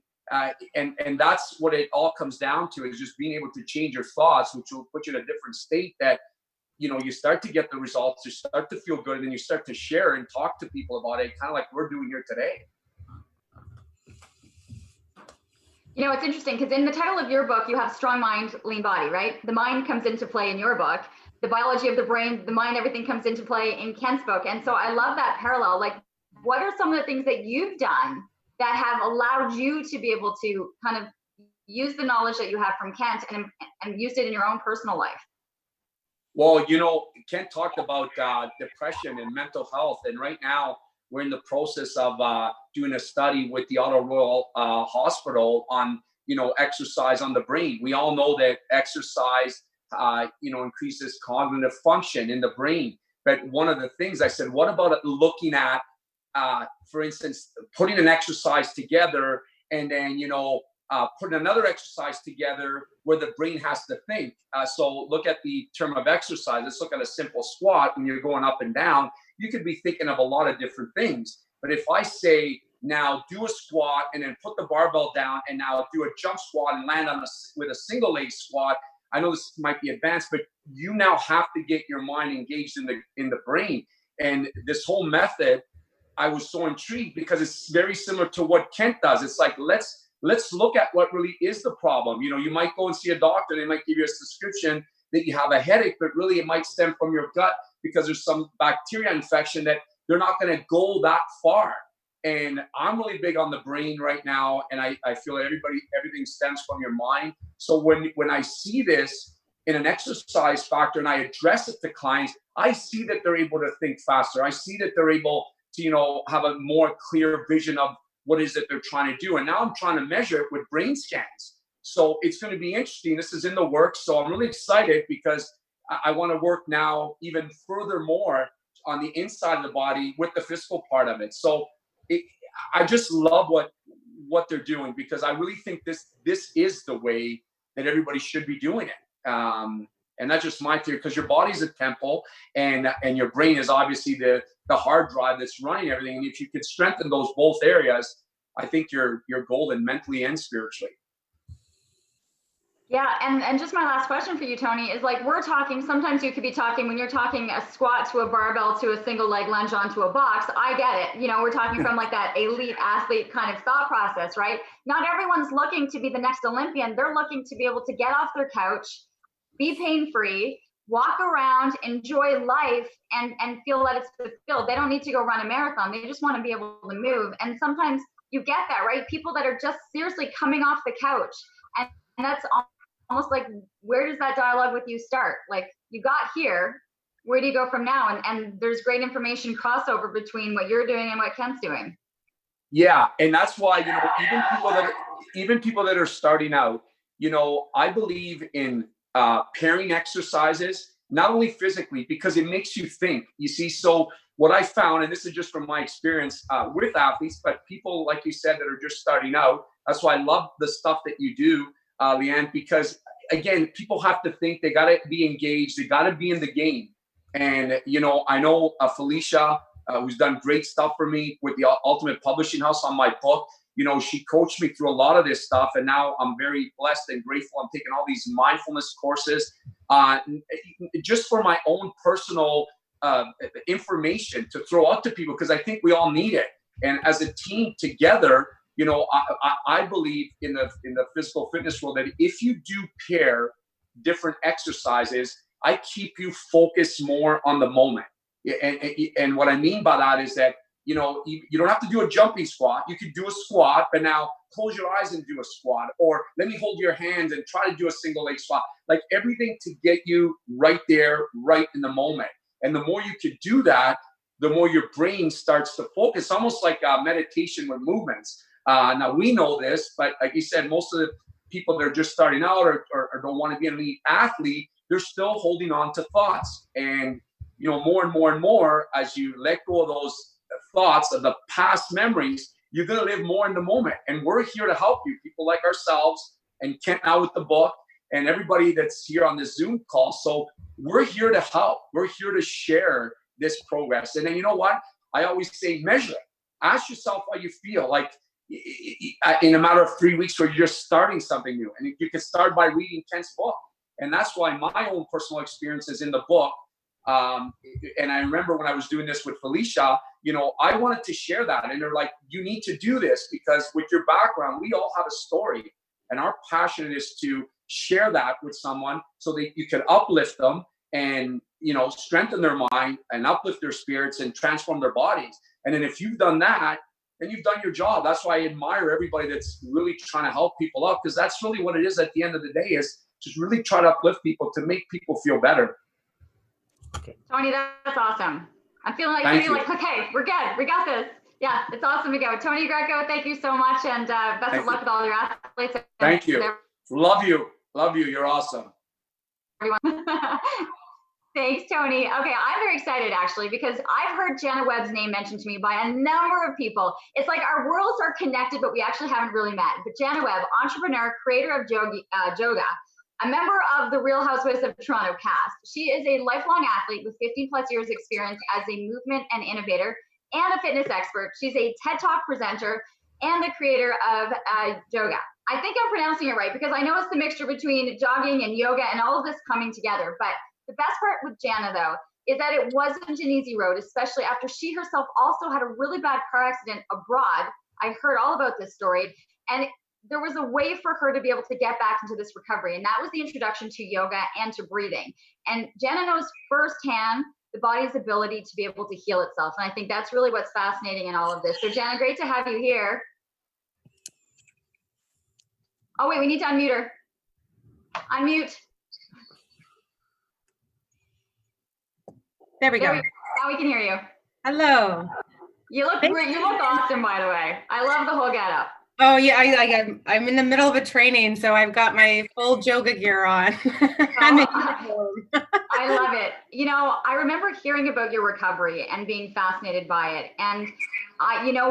that's what it all comes down to, is just being able to change your thoughts, which will put you in a different state that, you start to get the results, you start to feel good, and then you start to share and talk to people about it, kind of like we're doing here today. It's interesting because in the title of your book, you have strong mind, lean body, right? The mind comes into play in your book. The biology of the brain, the mind, everything comes into play in Kent's book. And so I love that parallel. Like, what are some of the things that you've done that have allowed you to be able to kind of use the knowledge that you have from Kent and use it in your own personal life? Well, Kent talked about depression and mental health. And right now we're in the process of doing a study with the Auto Royal Hospital on, exercise on the brain. We all know that exercise, increases cognitive function in the brain. But one of the things I said, what about looking at, for instance, putting an exercise together and then, putting another exercise together where the brain has to think. So look at the term of exercise. Let's look at a simple squat. When you're going up and down, you could be thinking of a lot of different things. But if I say, now do a squat and then put the barbell down and now do a jump squat and land with a single leg squat, I know this might be advanced, but you now have to get your mind engaged in the brain. And this whole method, I was so intrigued because it's very similar to what Kent does. It's like, let's look at what really is the problem. You might go and see a doctor, they might give you a prescription that you have a headache, but really it might stem from your gut because there's some bacteria infection that they're not going to go that far. And I'm really big on the brain right now, and I feel that everything stems from your mind. So when I see this in an exercise factor and I address it to clients, I see that they're able to think faster. I see that they're able to, have a more clear vision of what is it they're trying to do. And now I'm trying to measure it with brain scans. So it's going to be interesting. This is in the works. So I'm really excited because I want to work now even furthermore on the inside of the body with the physical part of it. So I just love what they're doing because I really think this is the way that everybody should be doing it. And that's just my theory, because your body's a temple and your brain is obviously the hard drive that's running everything. And if you could strengthen those both areas, I think you're golden mentally and spiritually. Yeah, and just my last question for you, Tony, is like, we're talking, sometimes you could be talking, when you're talking a squat to a barbell to a single leg lunge onto a box, I get it. We're talking from like that elite athlete kind of thought process, right? Not everyone's looking to be the next Olympian. They're looking to be able to get off their couch, be pain-free, walk around, enjoy life, and feel that it's fulfilled. They don't need to go run a marathon. They just want to be able to move. And sometimes you get that, right? People that are just seriously coming off the couch. And that's almost like, where does that dialogue with you start? Like, you got here, where do you go from now? And there's great information crossover between what you're doing and what Kent's doing. Yeah, and that's why, even people that are starting out, I believe in pairing exercises, not only physically, because it makes you think. You see, so what I found, and this is just from my experience with athletes, but people, like you said, that are just starting out, that's why I love the stuff that you do, Leanne, because again, people have to think, they got to be engaged, they got to be in the game. And, I know Felicia, who's done great stuff for me with the Ultimate Publishing House on my book. She coached me through a lot of this stuff, and now I'm very blessed and grateful. I'm taking all these mindfulness courses just for my own personal information to throw out to people, because I think we all need it. And as a team together, I believe in the physical fitness world that if you do pair different exercises, I keep you focused more on the moment. And what I mean by that is that, you don't have to do a jumping squat. You could do a squat, but now close your eyes and do a squat, or let me hold your hands and try to do a single leg squat. Like everything to get you right there, right in the moment. And the more you could do that, the more your brain starts to focus, almost like meditation with movements. Now we know this, but like you said, most of the people that are just starting out or don't want to be an elite athlete, they're still holding on to thoughts. And, more and more and more, as you let go of those thoughts of the past memories, you're going to live more in the moment. And we're here to help you, people like ourselves and Kent now with the book and everybody that's here on this Zoom call. So we're here to help. We're here to share this progress. And then you know what? I always say measure it. Ask yourself how you feel. Like in a matter of 3 weeks where you're just starting something new. And you can start by reading Kent's book. And that's why my own personal experience is in the book. And I remember when I was doing this with Felicia, I wanted to share that. And they're like, you need to do this because with your background, we all have a story. And our passion is to share that with someone so that you can uplift them and, strengthen their mind and uplift their spirits and transform their bodies. And then if you've done that, then you've done your job. That's why I admire everybody that's really trying to help people up, because that's really what it is at the end of the day, is just really try to uplift people to make people feel better. Tony, that's awesome. I'm feeling like, okay, we're good. We got this. Yeah, it's awesome to go. Tony Bracco, thank you so much. And best of luck with all your athletes. Thank you. Love you. Love you. You're awesome. Everyone. Thanks, Tony. Okay, I'm very excited actually because I've heard Jana Webb's name mentioned to me by a number of people. It's like our worlds are connected, but we actually haven't really met. But Jana Webb, entrepreneur, creator of Joga, a member of the Real Housewives of Toronto cast. She is a lifelong athlete with 15 plus years experience as a movement and innovator and a fitness expert. She's a TED Talk presenter and the creator of Joga. I think I'm pronouncing it right because I know it's the mixture between jogging and yoga and all of this coming together. But the best part with Jana, though, is that it wasn't an easy road, especially after she herself also had a really bad car accident abroad. I heard all about this story. And there was a way for her to be able to get back into this recovery. And that was the introduction to yoga and to breathing. And Jana knows firsthand the body's ability to be able to heal itself. And I think that's really what's fascinating in all of this. So Jana, great to have you here. Oh, wait, we need to unmute her. Unmute. There we go. Now we can hear you. Hello. You look awesome, by the way. I love the whole getup. Oh yeah, I'm in the middle of a training, so I've got my full yoga gear on. I love it. I remember hearing about your recovery and being fascinated by it. And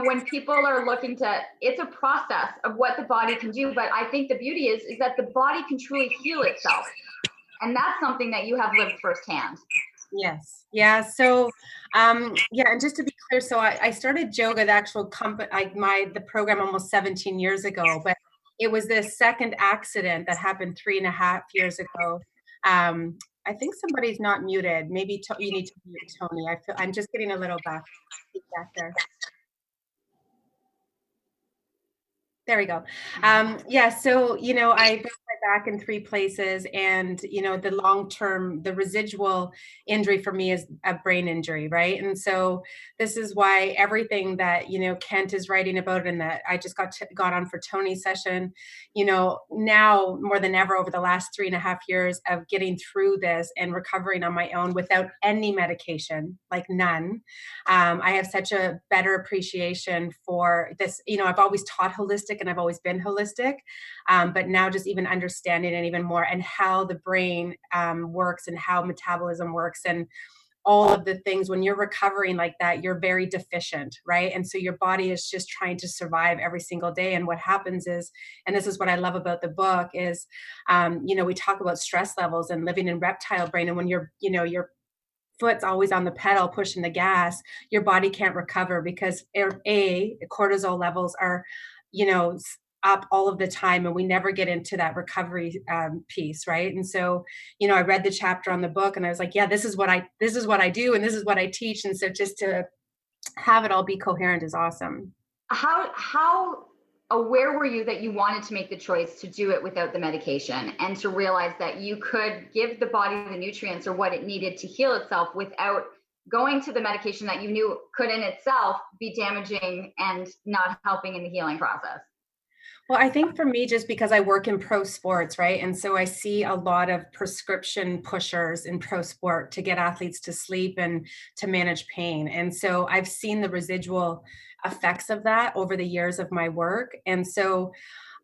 when people are looking to, it's a process of what the body can do. But I think the beauty is that the body can truly heal itself. And that's something that you have lived firsthand. Yes. Yeah. So, and just to be clear, so I started Joga, the actual company, the program almost 17 years ago, but it was this second accident that happened 3.5 years ago. I think somebody's not muted. Maybe you need to mute Tony. I'm just getting a little feedback there. There we go. So, I broke my back in 3 places and, the long-term, the residual injury for me is a brain injury, right? And so this is why everything that, Kent is writing about and that I just got on for Tony's session, now more than ever over the last 3.5 years of getting through this and recovering on my own without any medication, like none. I have such a better appreciation for this. I've always taught holistic and I've always been holistic, but now just even understanding it even more and how the brain works and how metabolism works and all of the things. When you're recovering like that, you're very deficient, right? And so your body is just trying to survive every single day. And what happens is, and this is what I love about the book is, we talk about stress levels and living in reptile brain. And when your foot's always on the pedal, pushing the gas, your body can't recover because cortisol levels are up all of the time and we never get into that recovery piece, right? And so, I read the chapter on the book and I was like, yeah, this is what I do and this is what I teach. And so just to have it all be coherent is awesome. How aware were you that you wanted to make the choice to do it without the medication and to realize that you could give the body the nutrients or what it needed to heal itself without going to the medication that you knew could in itself be damaging and not helping in the healing process? Well, I think for me, just because I work in pro sports, right? And so I see a lot of prescription pushers in pro sport to get athletes to sleep and to manage pain. And so I've seen the residual effects of that over the years of my work. And so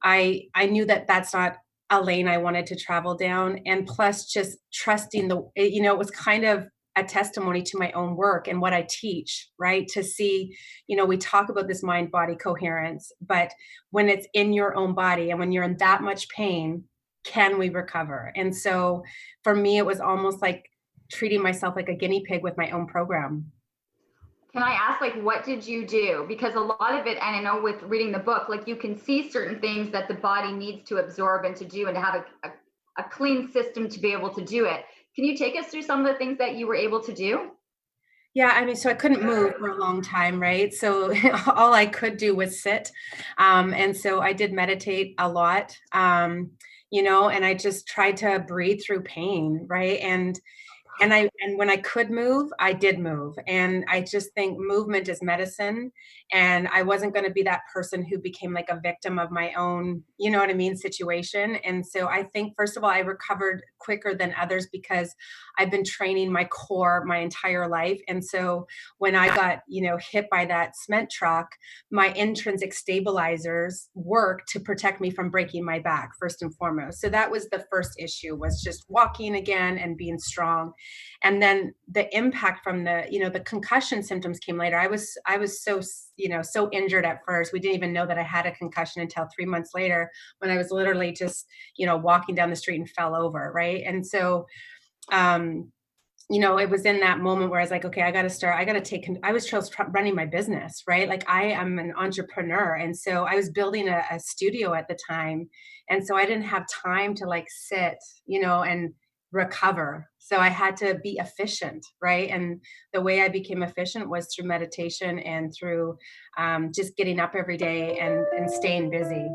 I knew that that's not a lane I wanted to travel down. And plus just trusting it was kind of a testimony to my own work and what I teach, right? To see, we talk about this mind body coherence, but when it's in your own body and when you're in that much pain, can we recover? And so for me, it was almost like treating myself like a guinea pig with my own program. Can I ask, what did you do? Because a lot of it, and I know with reading the book, you can see certain things that the body needs to absorb and to do and to have a clean system to be able to do it. Can you take us through some of the things that you were able to do? Yeah, so I couldn't move for a long time, right? So all I could do was sit. And so I did meditate a lot, and I just tried to breathe through pain, right? And when I could move, I did move. And I just think movement is medicine. And I wasn't going to be that person who became like a victim of my own, situation. And so I think, first of all, I recovered quicker than others because I've been training my core my entire life. And so when I got, hit by that cement truck, my intrinsic stabilizers worked to protect me from breaking my back, first and foremost. So that was the first issue, was just walking again and being strong. And then the impact from the concussion symptoms came later. I was so injured at first. We didn't even know that I had a concussion until 3 months later, when I was literally just, walking down the street and fell over. Right. And so, it was in that moment where I was like, okay, I was just running my business, right? Like, I am an entrepreneur. And so I was building a studio at the time. And so I didn't have time to sit, and recover. So I had to be efficient, right? And the way I became efficient was through meditation and through just getting up every day and staying busy.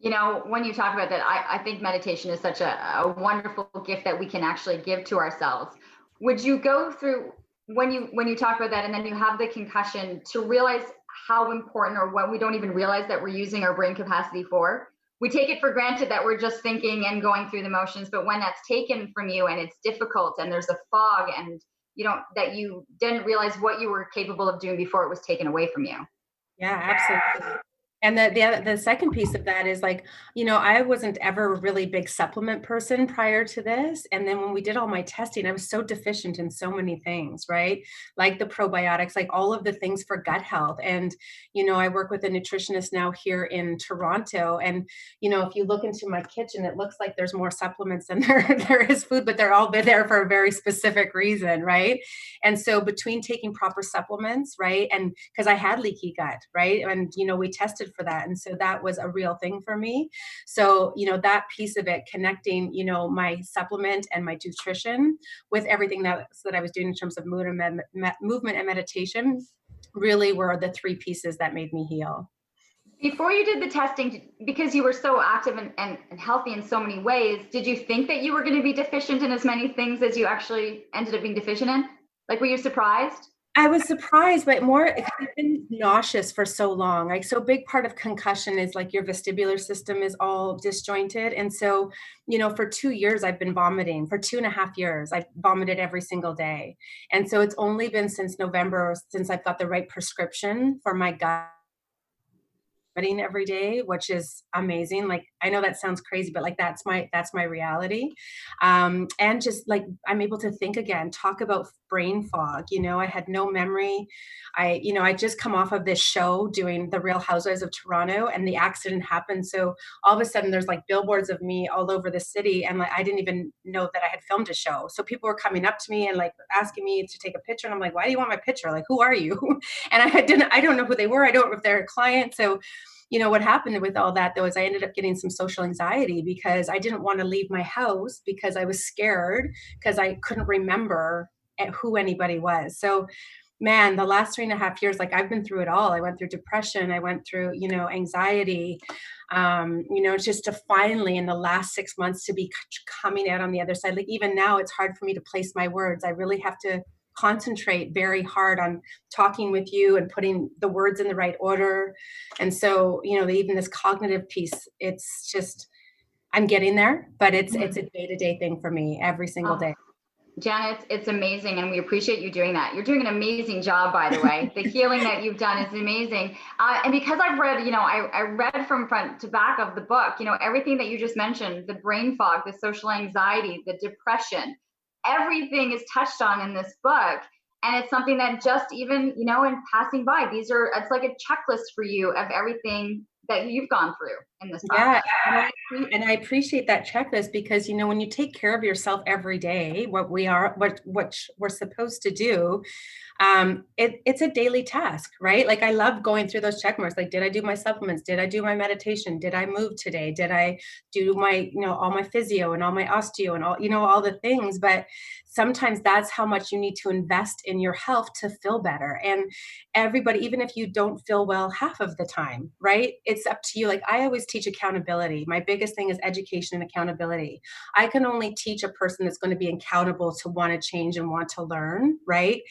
When you talk about that, I think meditation is such a wonderful gift that we can actually give to ourselves. Would you go through, when you talk about that and then you have the concussion, to realize how important, or what we don't even realize that we're using our brain capacity for? We take it for granted that we're just thinking and going through the motions, but when that's taken from you and it's difficult and there's a fog and that you didn't realize what you were capable of doing before it was taken away from you. Yeah, absolutely. And the second piece of that is I wasn't ever a really big supplement person prior to this. And then when we did all my testing, I was so deficient in so many things, right? Like the probiotics, like all of the things for gut health. And, I work with a nutritionist now here in Toronto. And, if you look into my kitchen, it looks like there's more supplements than there is food, but they're all there for a very specific reason, right? And so between taking proper supplements, right? And because I had leaky gut, right? And, we tested for that. And so that was a real thing for me. So, that piece of it, connecting, my supplement and my nutrition with everything that I was doing in terms of movement and meditation, really were the three pieces that made me heal. Before you did the testing, because you were so active and healthy in so many ways, did you think that you were going to be deficient in as many things as you actually ended up being deficient in? Were you surprised? I was surprised, but more, I've been nauseous for so long. So a big part of concussion is your vestibular system is all disjointed. And so, for 2 years, I've been vomiting. For 2.5 years, I've vomited every single day. And so it's only been since November, since I've got the right prescription for my gut every day, which is amazing. I know that sounds crazy, but that's my reality. And just I'm able to think again, talk about brain fog. I had no memory. I just come off of this show doing The Real Housewives of Toronto, and the accident happened. So all of a sudden there's billboards of me all over the city. And I didn't even know that I had filmed a show. So people were coming up to me and asking me to take a picture. And I'm like, why do you want my picture? Who are you? And I don't know who they were. I don't know if they're a client. So what happened with all that, though, is I ended up getting some social anxiety because I didn't want to leave my house because I was scared because I couldn't remember who anybody was. So, man, the last 3.5 years, like I've been through it all. I went through depression. I went through, anxiety, just to finally in the last 6 months to be coming out on the other side. Like even now it's hard for me to place my words. I really have to concentrate very hard on talking with you and putting the words in the right order. And so, even this cognitive piece, it's just, I'm getting there, but it's a day-to-day thing for me every single day. Janet, it's amazing, and we appreciate you doing that. You're doing an amazing job, by the way. The healing that you've done is amazing. And because I've read, I read from front to back of the book, everything that you just mentioned, the brain fog, the social anxiety, the depression, everything is touched on in this book. And it's something that just even, in passing by, it's like a checklist for you of everything that you've gone through in this process. Yeah, and I appreciate that checklist because, when you take care of yourself every day, what we're supposed to do, it's a daily task, right? Like I love going through those check marks. Like, did I do my supplements? Did I do my meditation? Did I move today? Did I do my, all my physio and all my osteo and all, all the things? But sometimes that's how much you need to invest in your health to feel better. And everybody, even if you don't feel well half of the time, right? It's up to you. Like I always teach accountability. My biggest thing is education and accountability. I can only teach a person that's going to be accountable to want to change and want to learn, right?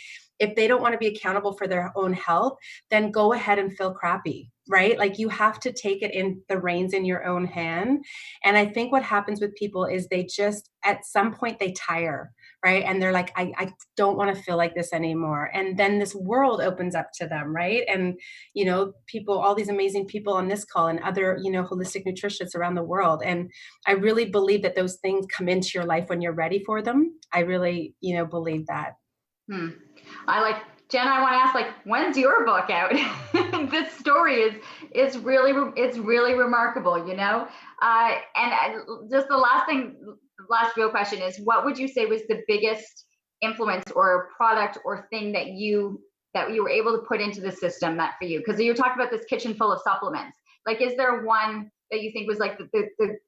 If they don't want to be accountable for their own health, then go ahead and feel crappy, right? Like you have to take it in the reins in your own hand. And I think what happens with people is they just, at some point they tire, right? And they're like, I don't want to feel like this anymore. And then this world opens up to them, right? And, people, all these amazing people on this call and other, holistic nutritionists around the world. And I really believe that those things come into your life when you're ready for them. I really, believe that. Jenna, I want to ask, when's your book out? This story is really remarkable, and just the last real question is, what would you say was the biggest influence or product or thing that you were able to put into the system that for you? Because you're talking about this kitchen full of supplements. Is there one that you think was the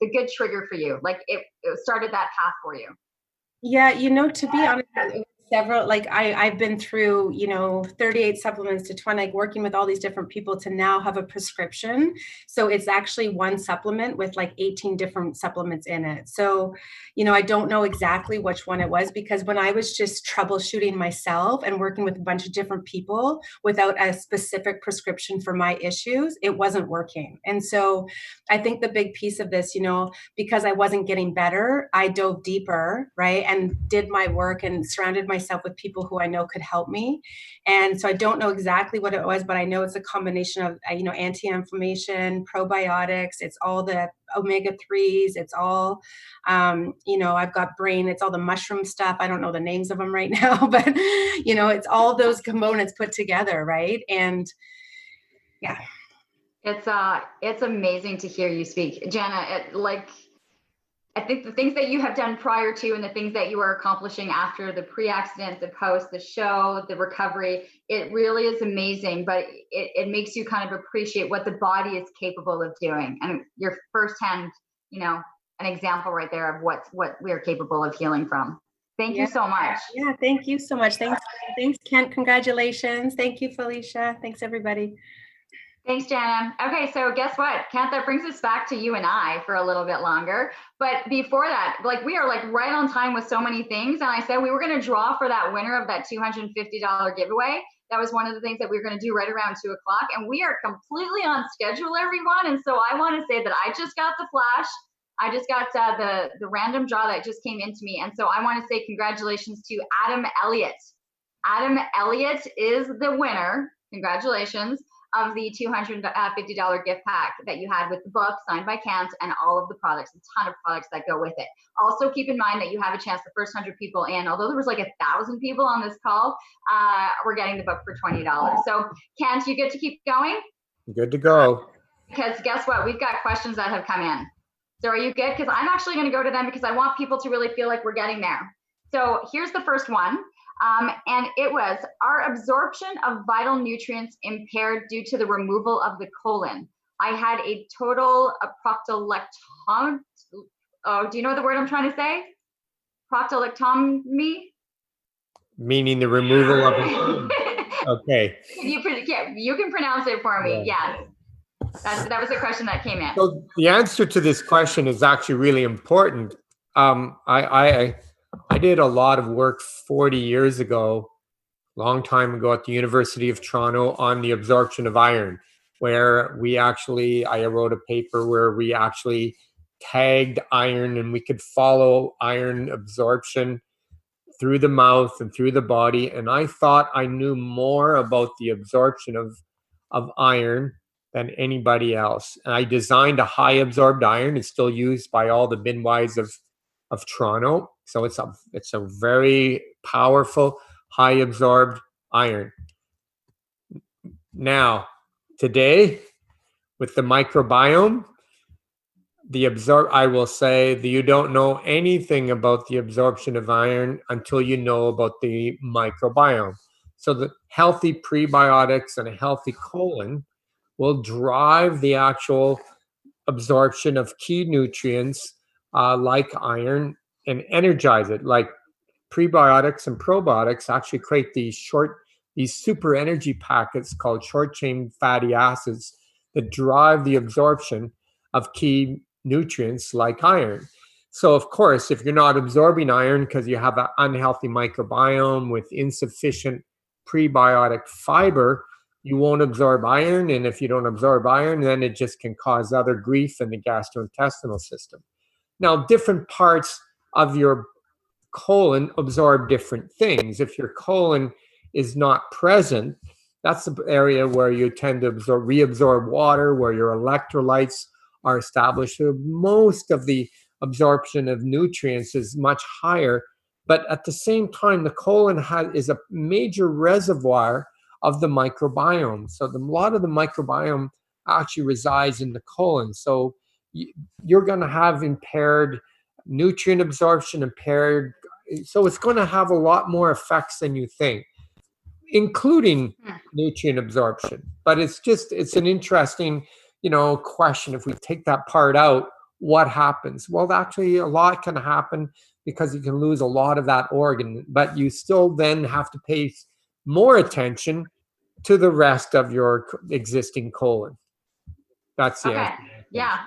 good trigger for you? It started that path for you? Yeah, to be honest, several, I've been through, 38 supplements to 20, working with all these different people to now have a prescription. So it's actually one supplement with 18 different supplements in it. So, I don't know exactly which one it was because when I was just troubleshooting myself and working with a bunch of different people without a specific prescription for my issues, it wasn't working. And so I think the big piece of this, because I wasn't getting better, I dove deeper, right? And did my work and surrounded myself with people who I know could help me. And so I don't know exactly what it was, but I know it's a combination of, anti-inflammation, probiotics, it's all the omega-3s, it's all, I've got brain, it's all the mushroom stuff. I don't know the names of them right now, but, it's all those components put together, right? And yeah. It's amazing to hear you speak, Jenna. I think the things that you have done prior to and the things that you are accomplishing after the pre-accident, the post, the show, the recovery, it really is amazing, but it makes you kind of appreciate what the body is capable of doing. And your firsthand, an example right there of what we're capable of healing from. Thank you so much. Yeah, thank you so much. Thanks, Kent. Congratulations. Thank you, Felicia. Thanks, everybody. Thanks, Jana. Okay, so guess what, Kent, that brings us back to you and I for a little bit longer. But before that, we are right on time with so many things. And I said we were going to draw for that winner of that $250 giveaway. That was one of the things that we were going to do right around 2 o'clock. And we are completely on schedule, everyone. And so I want to say that I just got the flash. I just got the random draw that just came into me. And so I want to say congratulations to Adam Elliott. Adam Elliott is the winner. Congratulations. Of the $250 gift pack that you had with the book signed by Kent and all of the products, a ton of products that go with it. Also keep in mind that you have a chance, the first 100 people in, although there was 1,000 people on this call, we're getting the book for $20. So Kent, you get to keep going? Good to go. Because guess what? We've got questions that have come in. So are you good? Because I'm actually going to go to them because I want people to really feel like we're getting there. So here's the first one. And it was, are absorption of vital nutrients impaired due to the removal of the colon? I had a total proctolectomy. Oh, do you know the word I'm trying to say? Proctolectomy? Meaning the removal of the Okay. You can pronounce it for me. Yeah. Yes. That was a question that came in. So the answer to this question is actually really important. I did a lot of work 40 years ago, long time ago at the University of Toronto on the absorption of iron, where I wrote a paper where we actually tagged iron and we could follow iron absorption through the mouth and through the body. And I thought I knew more about the absorption of iron than anybody else. And I designed a high absorbed iron. It's still used by all the midwives of Toronto. So it's a very powerful, high absorbed iron. Now, today, with the microbiome, I will say that you don't know anything about the absorption of iron until you know about the microbiome. So the healthy prebiotics and a healthy colon will drive the actual absorption of key nutrients like iron and energize it. Like prebiotics and probiotics actually create these super energy packets called short chain fatty acids that drive the absorption of key nutrients like iron. So of course, if you're not absorbing iron because you have an unhealthy microbiome with insufficient prebiotic fiber, you won't absorb iron. And if you don't absorb iron, then it just can cause other grief in the gastrointestinal system. Now, different parts of your colon absorb different things. If your colon is not present, that's the area where you tend to reabsorb water, where your electrolytes are established. So most of the absorption of nutrients is much higher. But at the same time, the colon is a major reservoir of the microbiome. So a lot of the microbiome actually resides in the colon. So you're going to have impaired nutrient absorption, so it's going to have a lot more effects than you think, including nutrient absorption. But it's an interesting, question. If we take that part out, what happens? Well, actually a lot can happen because you can lose a lot of that organ, but you still then have to pay more attention to the rest of your existing colon. That's the answer. Yeah.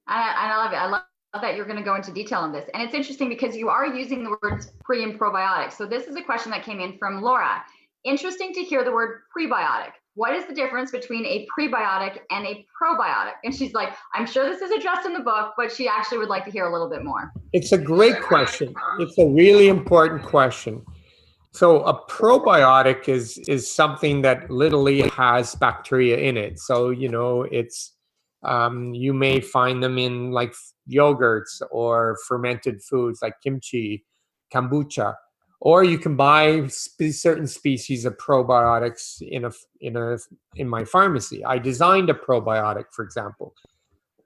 I love it. I love that you're going to go into detail on this. And it's interesting because you are using the words pre and probiotic. So this is a question that came in from Laura. Interesting to hear the word prebiotic. What is the difference between a prebiotic and a probiotic? And she's like, I'm sure this is addressed in the book, but she actually would like to hear a little bit more. It's a great question. It's a really important question. So a probiotic is something that literally has bacteria in it. So, it's you may find them in like yogurts or fermented foods like kimchi, kombucha, or you can buy certain species of probiotics in my pharmacy. I designed a probiotic, for example.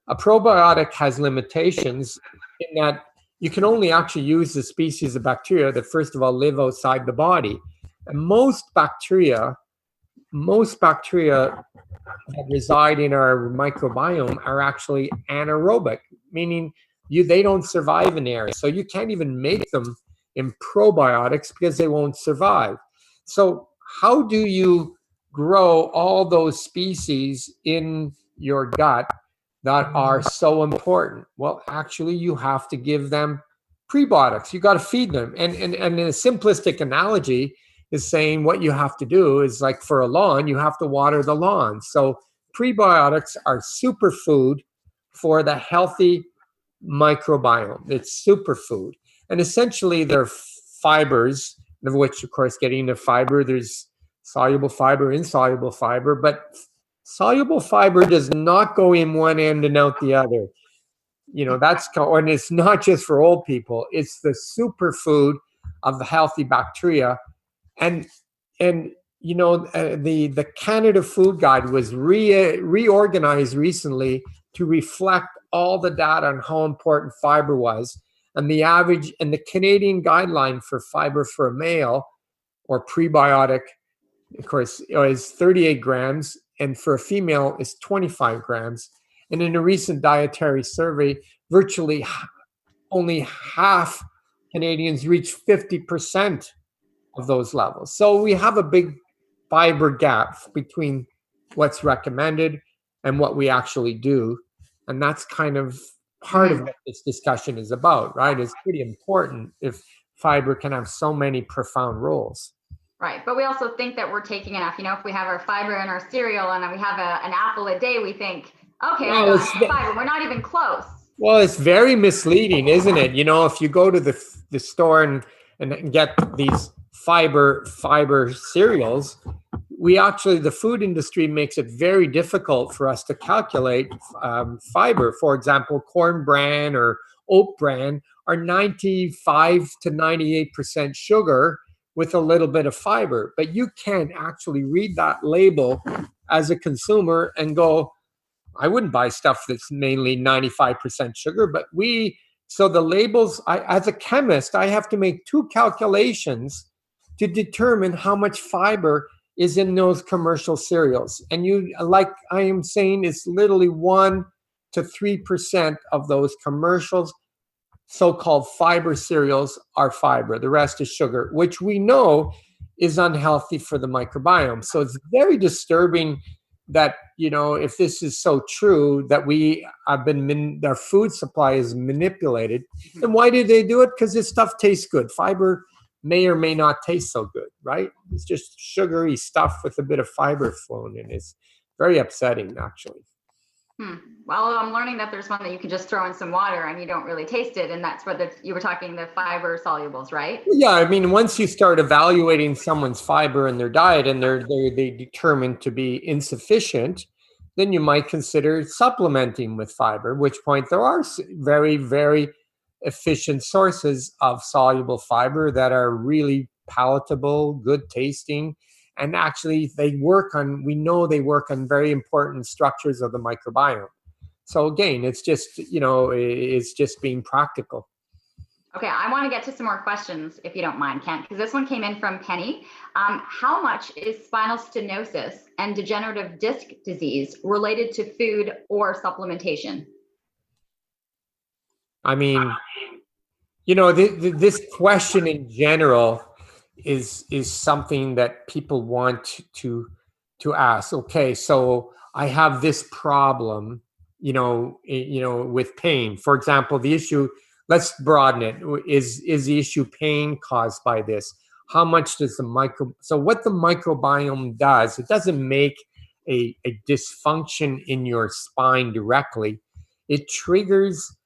A probiotic has limitations in that you can only actually use the species of bacteria that, first of all, live outside the body. And most bacteria that reside in our microbiome are actually anaerobic, meaning they don't survive in the area. So you can't even make them in probiotics because they won't survive. So how do you grow all those species in your gut that are so important? Well, actually, you have to give them prebiotics. You got to feed them. And in a simplistic analogy is saying what you have to do is like for a lawn, you have to water the lawn. So prebiotics are superfood for the healthy microbiome. It's superfood. And essentially they're fibers, of which, of course, getting the fiber, there's soluble fiber, insoluble fiber, but soluble fiber does not go in one end and out the other. And it's not just for old people. It's the superfood of the healthy bacteria. And the Canada Food Guide was reorganized recently to reflect all the data on how important fiber was. And the Canadian guideline for fiber for a male or prebiotic, of course, is 38 grams, and for a female is 25 grams. And in a recent dietary survey, virtually only half Canadians reach 50% of those levels. So we have a big fiber gap between what's recommended and what we actually do. And that's kind of part of what this discussion is about, right? It's pretty important if fiber can have so many profound roles. Right. But we also think that we're taking enough. You know, if we have our fiber in our cereal and we have an apple a day, we think, okay, Well, I got fiber. We're not even close. Well, it's very misleading, isn't it? You know, if you go to the store and get these fiber cereals, the food industry makes it very difficult for us to calculate fiber. For example, Corn Bran or Oat Bran are 95 to 98% sugar with a little bit of fiber. But you can't actually read that label as a consumer and go, I wouldn't buy stuff that's mainly 95% sugar, but so the labels, as a chemist, I have to make two calculations to determine how much fiber is in those commercial cereals. And like I am saying, it's literally 1 to 3% of those commercials, so-called fiber cereals, are fiber. The rest is sugar, which we know is unhealthy for the microbiome. So it's very disturbing that, you know, if this is so true, that our food supply is manipulated. And why do they do it? Because this stuff tastes good. Fiber may or may not taste so good, right? It's just sugary stuff with a bit of fiber flown in. It's very upsetting, actually. Well, I'm learning that there's one that you can just throw in some water and you don't really taste it. And that's what you were talking, the fiber solubles, right? Yeah, I mean, once you start evaluating someone's fiber in their diet and they determined to be insufficient, then you might consider supplementing with fiber, at which point there are very, very efficient sources of soluble fiber that are really palatable, good tasting. And actually we know they work on very important structures of the microbiome. So again, it's just, you know, it's just being practical. Okay, I want to get to some more questions, if you don't mind, Kent, because this one came in from Penny. How much is spinal stenosis and degenerative disc disease related to food or supplementation? I mean, you know, this question in general is something that people want to ask. Okay, so I have this problem, you know, with pain. For example, the issue, let's broaden it. Is the issue pain caused by this? How much does so what the microbiome does, it doesn't make a dysfunction in your spine directly. It triggers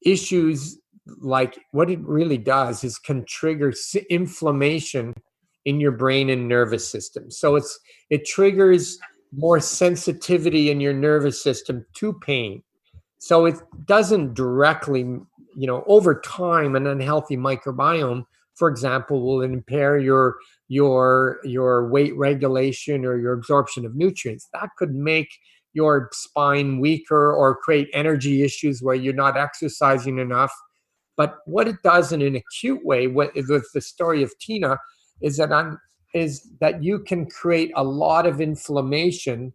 issues. Like what it really does is can trigger inflammation in your brain and nervous system. So it triggers more sensitivity in your nervous system to pain. So it doesn't directly, you know, over time, an unhealthy microbiome, for example, will impair your weight regulation or your absorption of nutrients. That could make your spine weaker or create energy issues where you're not exercising enough. But what it does in an acute way, with the story of Tina, is that you can create a lot of inflammation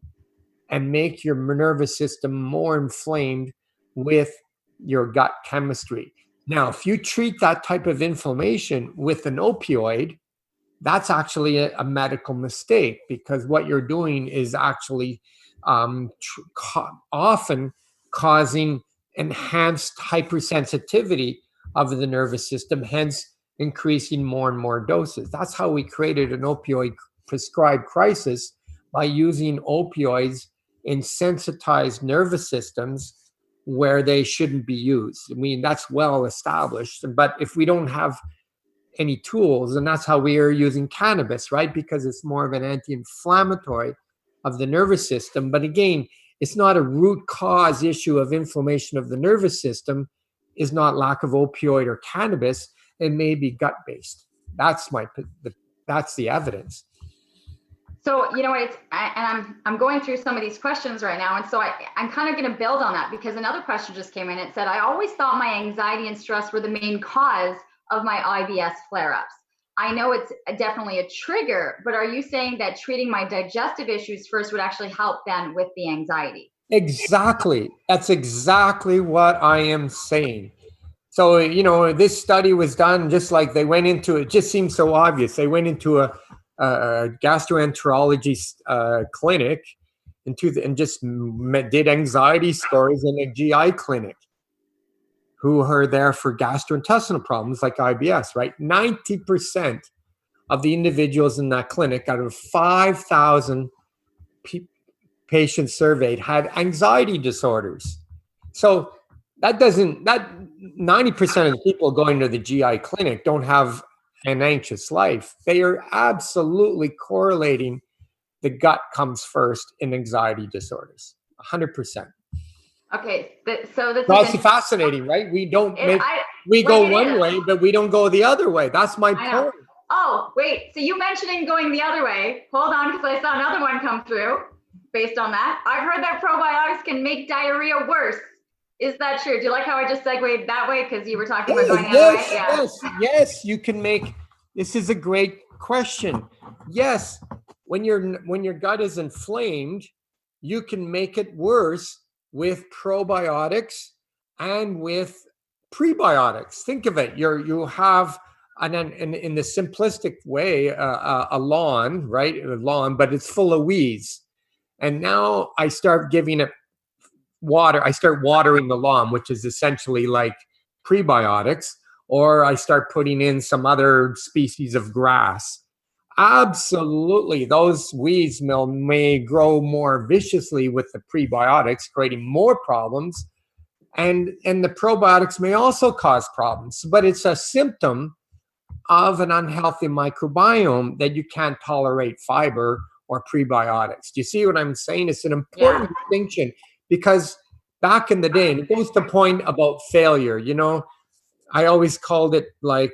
and make your nervous system more inflamed with your gut chemistry. Now, if you treat that type of inflammation with an opioid, that's actually a medical mistake, because what you're doing is actually often causing enhanced hypersensitivity of the nervous system, hence increasing more and more doses. That's how we created an opioid prescribed crisis, by using opioids in sensitized nervous systems where they shouldn't be used. I mean, that's well established. But if we don't have any tools, and that's how we are using cannabis, right? Because it's more of an anti-inflammatory of the nervous system. But again, it's not a root cause issue of inflammation of the nervous system, is not lack of opioid or cannabis. It may be gut-based. That's the evidence. So, you know, I'm going through some of these questions right now. And so I'm kind of going to build on that, because another question just came in. It said, I always thought my anxiety and stress were the main cause of my IBS flare-ups. I know it's definitely a trigger, but are you saying that treating my digestive issues first would actually help then with the anxiety? Exactly. That's exactly what I am saying. So, you know, this study was done just like they went into, it just seems so obvious. They went into a gastroenterology clinic and just did anxiety scores in a GI clinic who are there for gastrointestinal problems like IBS, right? 90% of the individuals in that clinic out of 5,000 patients surveyed had anxiety disorders. So that 90% of the people going to the GI clinic don't have an anxious life. They are absolutely correlating the gut comes first in anxiety disorders, 100%. Okay, so this That's is fascinating, right? We don't it go is. one way, but we don't go the other way. That's my I know. point. Oh, wait. So you mentioning going the other way. Hold on, because I saw another one come through based on that. I've heard that probiotics can make diarrhea worse. Is that true? Do you like how I just segued that way because you were talking about going the other way? Yeah. Yes. You can make. This is a great question. Yes, when your gut is inflamed, you can make it worse with probiotics and with prebiotics. Think of it. You have in the simplistic way a lawn, right? A lawn, but it's full of weeds. And now I start giving it water. I start watering the lawn, which is essentially like prebiotics, or I start putting in some other species of grass. Absolutely, those weeds may grow more viciously with the prebiotics, creating more problems. And the probiotics may also cause problems, but it's a symptom of an unhealthy microbiome that you can't tolerate fiber or prebiotics. Do you see what I'm saying? It's an important distinction because back in the day, and it goes to the point about failure, I always called it like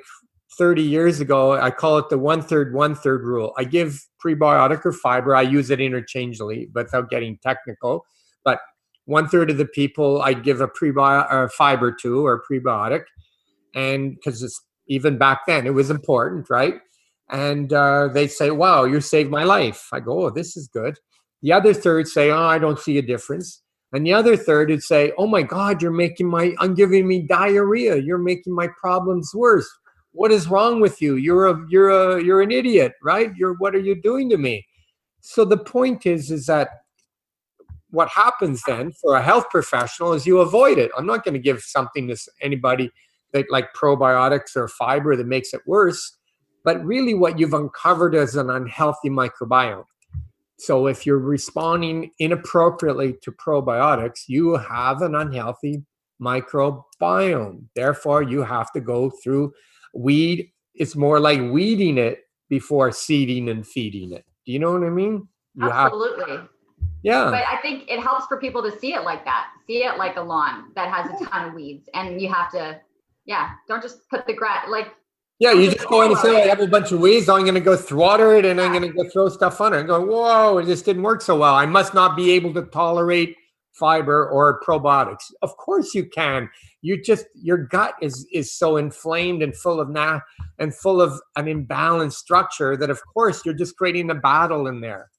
30 years ago, I call it the 1/3, 1/3 rule. I give prebiotic or fiber, I use it interchangeably without getting technical, but 1/3 of the people I'd give a fiber to or prebiotic, and because it's even back then it was important, right? And they say, "Wow, you saved my life." I go, "Oh, this is good." The other third say, "Oh, I don't see a difference." And the other third would say, "Oh my God, I'm giving me diarrhea. You're making my problems worse. What is wrong with you? You're an idiot, right? What are you doing to me?" So the point is that what happens then for a health professional is you avoid it. I'm not going to give something to anybody that like probiotics or fiber that makes it worse, but really what you've uncovered is an unhealthy microbiome. So if you're responding inappropriately to probiotics, you have an unhealthy microbiome. Therefore, you have to go through weed. It's more like weeding it before seeding and feeding it. Do you know what I mean? Absolutely. Yeah. But I think it helps for people to see it like that. See it like a lawn that has a ton of weeds. And you have to, don't just put the grass, you just go in and say, I have a bunch of weeds, I'm going to go water it and I'm going to go throw stuff on it and go, whoa, it just didn't work so well. I must not be able to tolerate fiber or probiotics. Of course you can. Your gut is so inflamed and full of and full of an imbalanced structure that of course you're just creating a battle in there.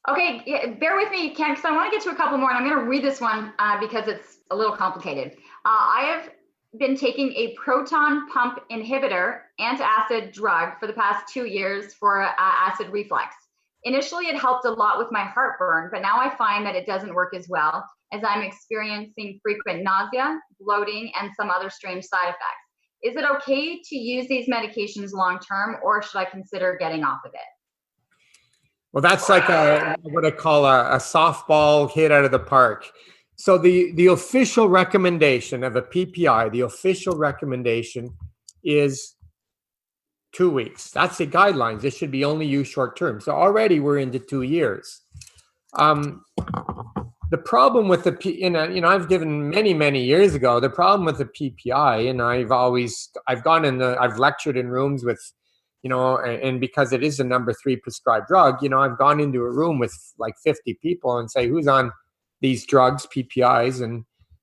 Okay, bear with me, Ken, because I want to get to a couple more, and I'm going to read this one because it's a little complicated. I have been taking a proton pump inhibitor antacid drug for the past 2 years for acid reflux. Initially, it helped a lot with my heartburn, but now I find that it doesn't work as well as I'm experiencing frequent nausea, bloating, and some other strange side effects. Is it okay to use these medications long-term, or should I consider getting off of it? Well, that's like what I call a softball hit out of the park. So the official recommendation of a PPI, the official recommendation is 2 weeks. That's the guidelines. It should be only used short term. So already we're into 2 years. The problem with I've given many years ago, the problem with the PPI, and I've lectured in rooms with, and because it is the number 3 prescribed drug, I've gone into a room with like 50 people and say, who's on these drugs, PPIs, and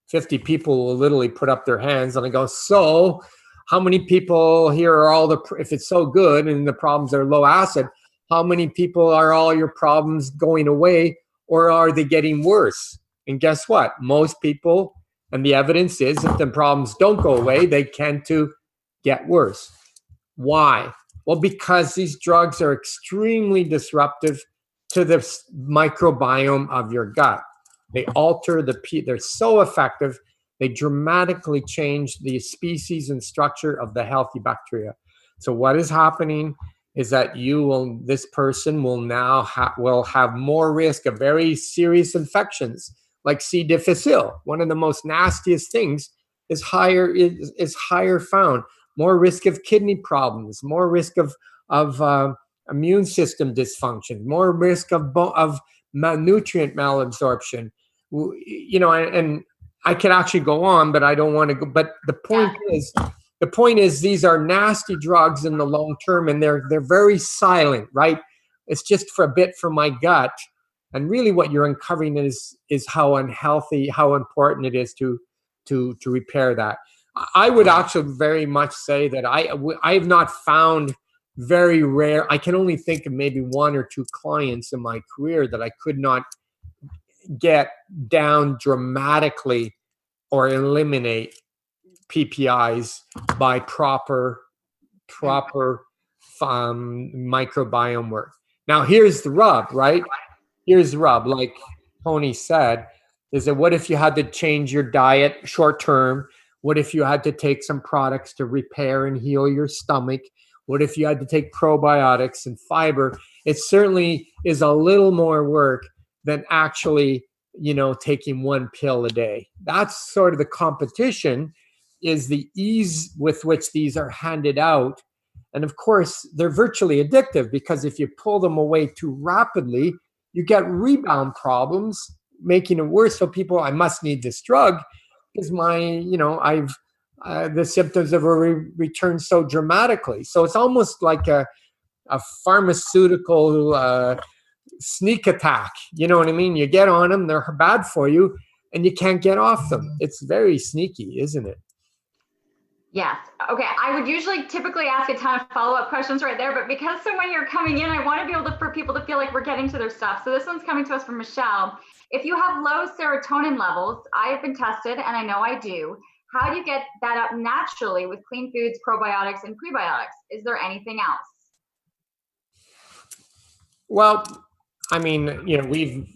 50 people will literally put up their hands. And I go, so how many people here are if it's so good and the problems are low acid, how many people are all your problems going away or are they getting worse? And guess what? Most people, and the evidence is if the problems don't go away, they tend to get worse. Why? Well, because these drugs are extremely disruptive to the microbiome of your gut. They alter they're so effective, they dramatically change the species and structure of the healthy bacteria. So what is happening is that this person will now have more risk of very serious infections like C. difficile. One of the most nastiest things is higher found. More risk of kidney problems, more risk of immune system dysfunction, more risk of nutrient malabsorption. And I could actually go on, but I don't want to go. But the point is, these are nasty drugs in the long term, and they're very silent, right? It's just for a bit for my gut, and really, what you're uncovering is how unhealthy, how important it is to repair that. I would actually very much say that I have not found very rare. I can only think of maybe 1 or 2 clients in my career that I could not get down dramatically or eliminate PPIs by proper microbiome work. Now, here's the rub, right? Here's the rub. Like Tony said, is that what if you had to change your diet short term? What if you had to take some products to repair and heal your stomach? What if you had to take probiotics and fiber? It certainly is a little more work than actually, taking 1 pill a day. That's sort of the competition, is the ease with which these are handed out. And of course, they're virtually addictive, because if you pull them away too rapidly, you get rebound problems, making it worse. So people, I must need this drug because the symptoms have returned so dramatically. So it's almost like a pharmaceutical sneak attack. You know what I mean? You get on them, they're bad for you, and you can't get off them. It's very sneaky, isn't it? Yes. Okay. I would typically ask a ton of follow-up questions right there, but because so many are coming in, I want to be able for people to feel like we're getting to their stuff. So this one's coming to us from Michelle. If you have low serotonin levels, I have been tested and I know I do. How do you get that up naturally with clean foods, probiotics, and prebiotics? Is there anything else? Well, I mean, we've,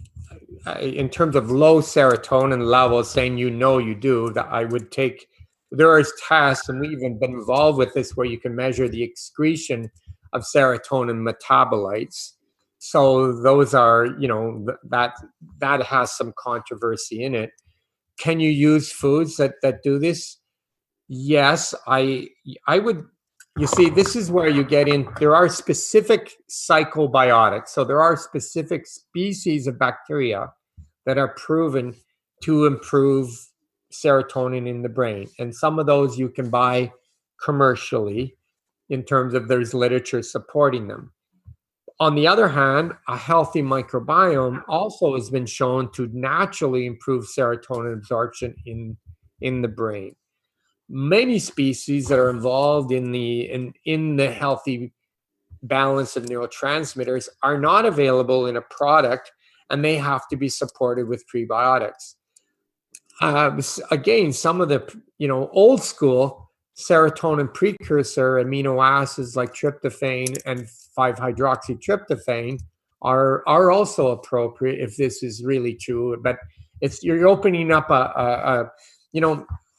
in terms of low serotonin levels, saying you do, that I would take. There are tests, and we've even been involved with this, where you can measure the excretion of serotonin metabolites. So those are, that has some controversy in it. Can you use foods that do this? Yes, I would. You see, this is where you get in. There are specific psychobiotics. So there are specific species of bacteria that are proven to improve serotonin in the brain. And some of those you can buy commercially, in terms of there's literature supporting them. On the other hand, a healthy microbiome also has been shown to naturally improve serotonin absorption in the brain. Many species that are involved in the healthy balance of neurotransmitters are not available in a product, and they have to be supported with prebiotics. Again, some of the old school serotonin precursor amino acids like tryptophan and 5-hydroxytryptophan are also appropriate if this is really true. But you're opening up a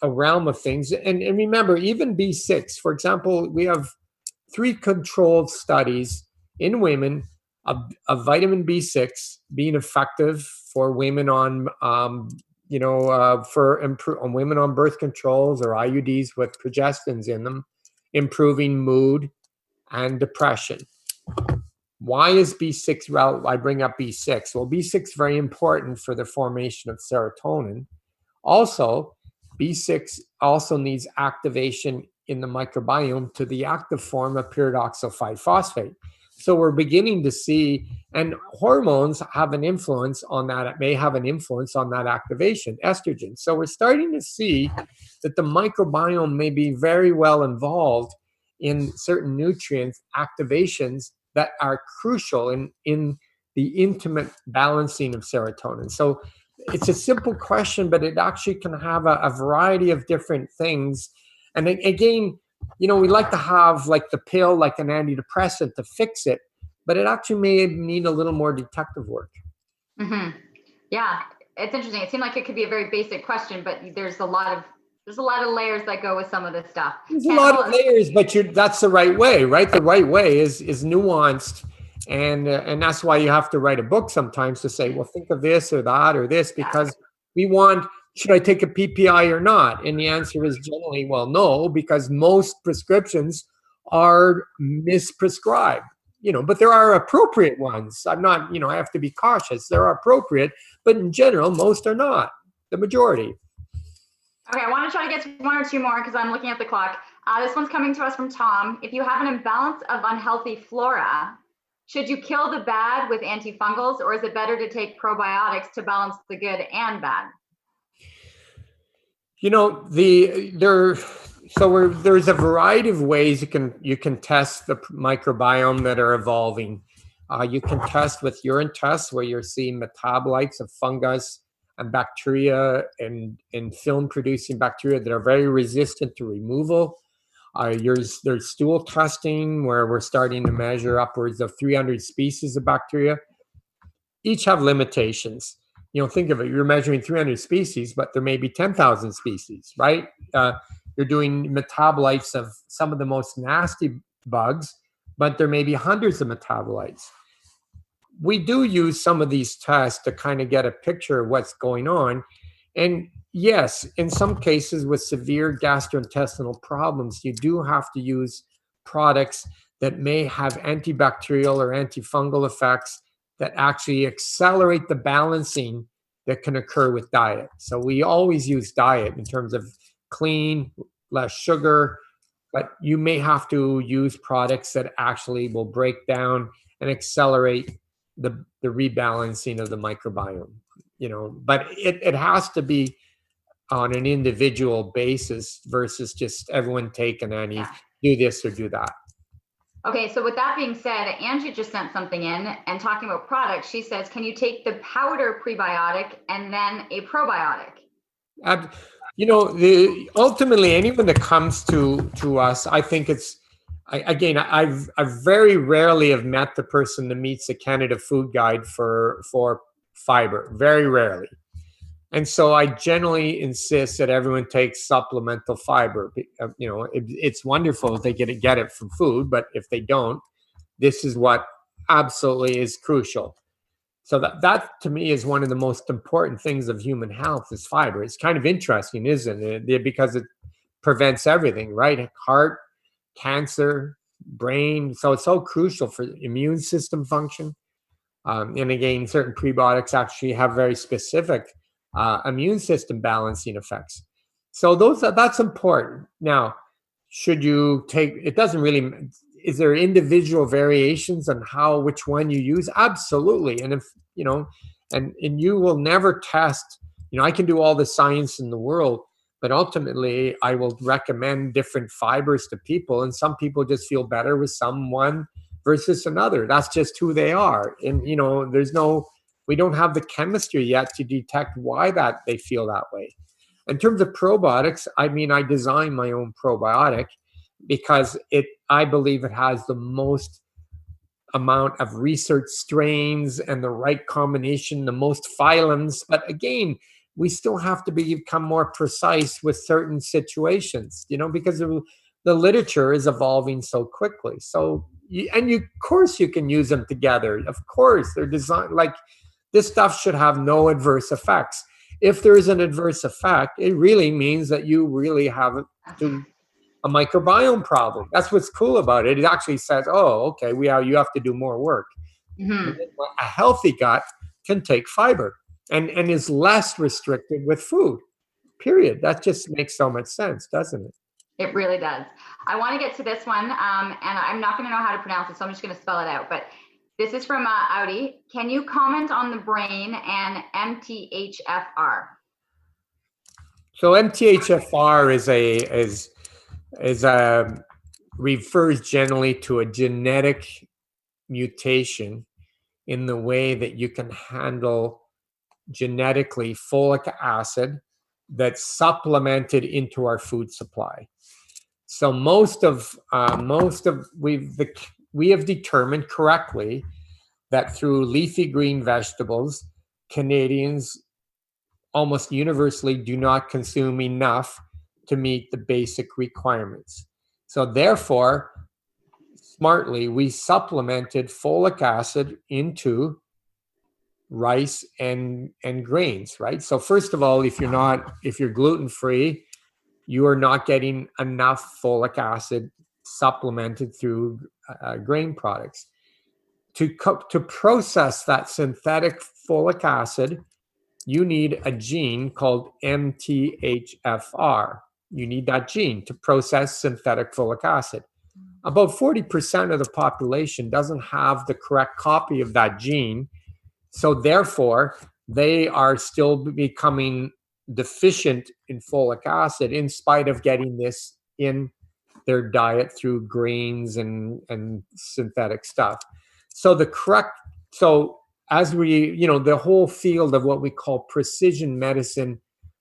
realm of things. And remember, even B6, for example, we have 3 controlled studies in women of vitamin B6 being effective for women on women on birth controls or IUDs with progestins in them, improving mood and depression. Why is B6 relevant? I bring up B6. Well, B6 is very important for the formation of serotonin. Also, B6 also needs activation in the microbiome to the active form of pyridoxal 5-phosphate. So we're beginning to see, and hormones have an influence on that. It may have an influence on that activation, estrogen. So we're starting to see that the microbiome may be very well involved in certain nutrient activations that are crucial in the intimate balancing of serotonin. So it's a simple question, but it actually can have a variety of different things. And again, we like to have like the pill, like an antidepressant to fix it, but it actually may need a little more detective work. Mm-hmm. Yeah, it's interesting. It seemed like it could be a very basic question, but there's a lot of layers that go with some of this stuff. There's a lot of layers, but that's the right way, right? The right way is nuanced, and that's why you have to write a book sometimes to say, well, think of this or that or this, because we want, should I take a PPI or not? And the answer is generally, well, no, because most prescriptions are misprescribed, but there are appropriate ones. I'm not, I have to be cautious. There are appropriate, but in general, most are not, the majority. Okay, I want to try to get to one or two more because I'm looking at the clock. This one's coming to us from Tom. If you have an imbalance of unhealthy flora, should you kill the bad with antifungals, or is it better to take probiotics to balance the good and bad? There's a variety of ways you can test the microbiome that are evolving. You can test with urine tests where you're seeing metabolites of fungus and bacteria and film producing bacteria that are very resistant to removal. There's stool testing where we're starting to measure upwards of 300 species of bacteria. Each have limitations. Think of it, you're measuring 300 species, but there may be 10,000 species, right? You're doing metabolites of some of the most nasty bugs, but there may be hundreds of metabolites. We do use some of these tests to kind of get a picture of what's going on. And yes, in some cases with severe gastrointestinal problems, you do have to use products that may have antibacterial or antifungal effects that actually accelerate the balancing that can occur with diet. So we always use diet in terms of clean, less sugar, but you may have to use products that actually will break down and accelerate the rebalancing of the microbiome, but it has to be on an individual basis versus just everyone take an anti, do this or do that. Okay, so with that being said, Angie just sent something in and talking about products. She says, can you take the powder prebiotic and then a probiotic? Ultimately, anyone that comes to us, I think I've very rarely have met the person that meets the Canada Food Guide for fiber, very rarely. And so I generally insist that everyone takes supplemental fiber. It's wonderful if they get it from food, but if they don't, this is what absolutely is crucial. So that to me is one of the most important things of human health is fiber. It's kind of interesting, isn't it? Because it prevents everything, right? Heart, cancer, brain. So it's so crucial for the immune system function. And again, certain prebiotics actually have very specific immune system balancing effects. So that's important. Now, should you take, it doesn't really, is there individual variations on which one you use? Absolutely. And if, and you will never test, I can do all the science in the world, but ultimately I will recommend different fibers to people. And some people just feel better with someone versus another. That's just who they are. And, we don't have the chemistry yet to detect why they feel that way. In terms of probiotics, I designed my own probiotic because I believe it has the most amount of research strains and the right combination, the most phylums. But again, we still have to become more precise with certain situations, because the literature is evolving so quickly. So, of course you can use them together. Of course, they're designed like this stuff should have no adverse effects. If there is an adverse effect, it really means that you really have a microbiome problem. That's what's cool about it. It actually says, oh, okay, you have to do more work. Mm-hmm. A healthy gut can take fiber and is less restricted with food, period. That just makes so much sense, doesn't it? It really does. I want to get to this one, and I'm not going to know how to pronounce it, so I'm just going to spell it out. But this is from Audi. Can you comment on the brain and MTHFR? So MTHFR refers generally to a genetic mutation in the way that you can handle genetically folic acid that's supplemented into our food supply. So we have determined correctly that through leafy green vegetables, Canadians almost universally do not consume enough to meet the basic requirements. So therefore, smartly, we supplemented folic acid into rice and grains, right? So first of all, if you're gluten-free, you are not getting enough folic acid supplemented through grain products. To process that synthetic folic acid, you need a gene called MTHFR. You need that gene to process synthetic folic acid. About 40% of the population doesn't have the correct copy of that gene. So therefore, they are still becoming deficient in folic acid in spite of getting this in their diet through grains and synthetic stuff. So as we, the whole field of what we call precision medicine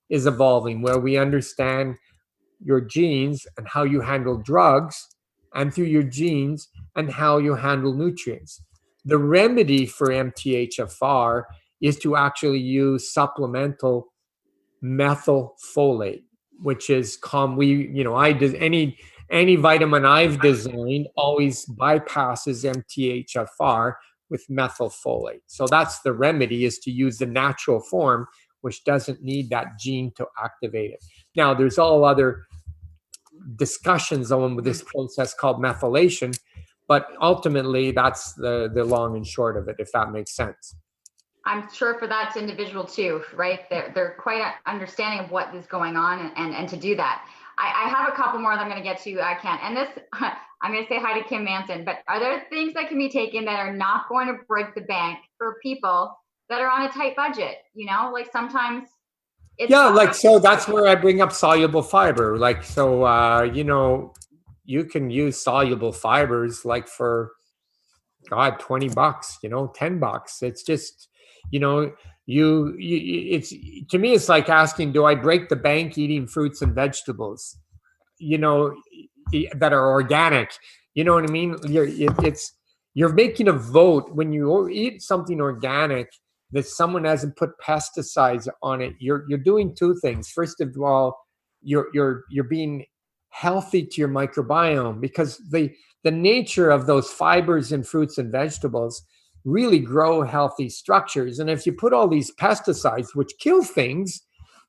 is evolving, where we understand your genes and how you handle drugs, and through your genes and how you handle nutrients. The remedy for MTHFR is to actually use supplemental methylfolate, which is any vitamin I've designed always bypasses MTHFR with methylfolate. So that's the remedy, is to use the natural form, which doesn't need that gene to activate it. Now, there's all other discussions on this process called methylation, but ultimately that's the long and short of it, if that makes sense. I'm sure for that individual too, right? They're quite understanding of what is going on and to do that. I have a couple more that I'm going to get to, Kent. And this, I'm going to say hi to Kim Manson, but are there things that can be taken that are not going to break the bank for people that are on a tight budget? Like sometimes it's so that's where I bring up soluble fiber. You can use soluble fibers like for $20, $10. It's just, it's, to me, it's like asking, do I break the bank eating fruits and vegetables, that are organic? You know what I mean? You're making a vote when you eat something organic that someone hasn't put pesticides on it. You're doing two things. First of all, you're being healthy to your microbiome, because the nature of those fibers in fruits and vegetables really grow healthy structures. And if you put all these pesticides, which kill things,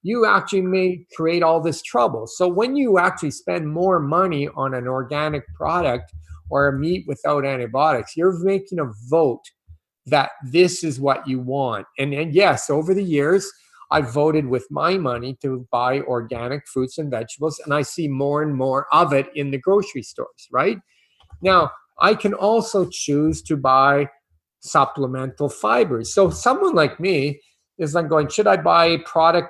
you actually may create all this trouble. So when you actually spend more money on an organic product or a meat without antibiotics, you're making a vote that this is what you want. And yes, over the years, I've voted with my money to buy organic fruits and vegetables, and I see more and more of it in the grocery stores, right? Now, I can also choose to buy supplemental fibers. So someone like me is like going, should I buy a product?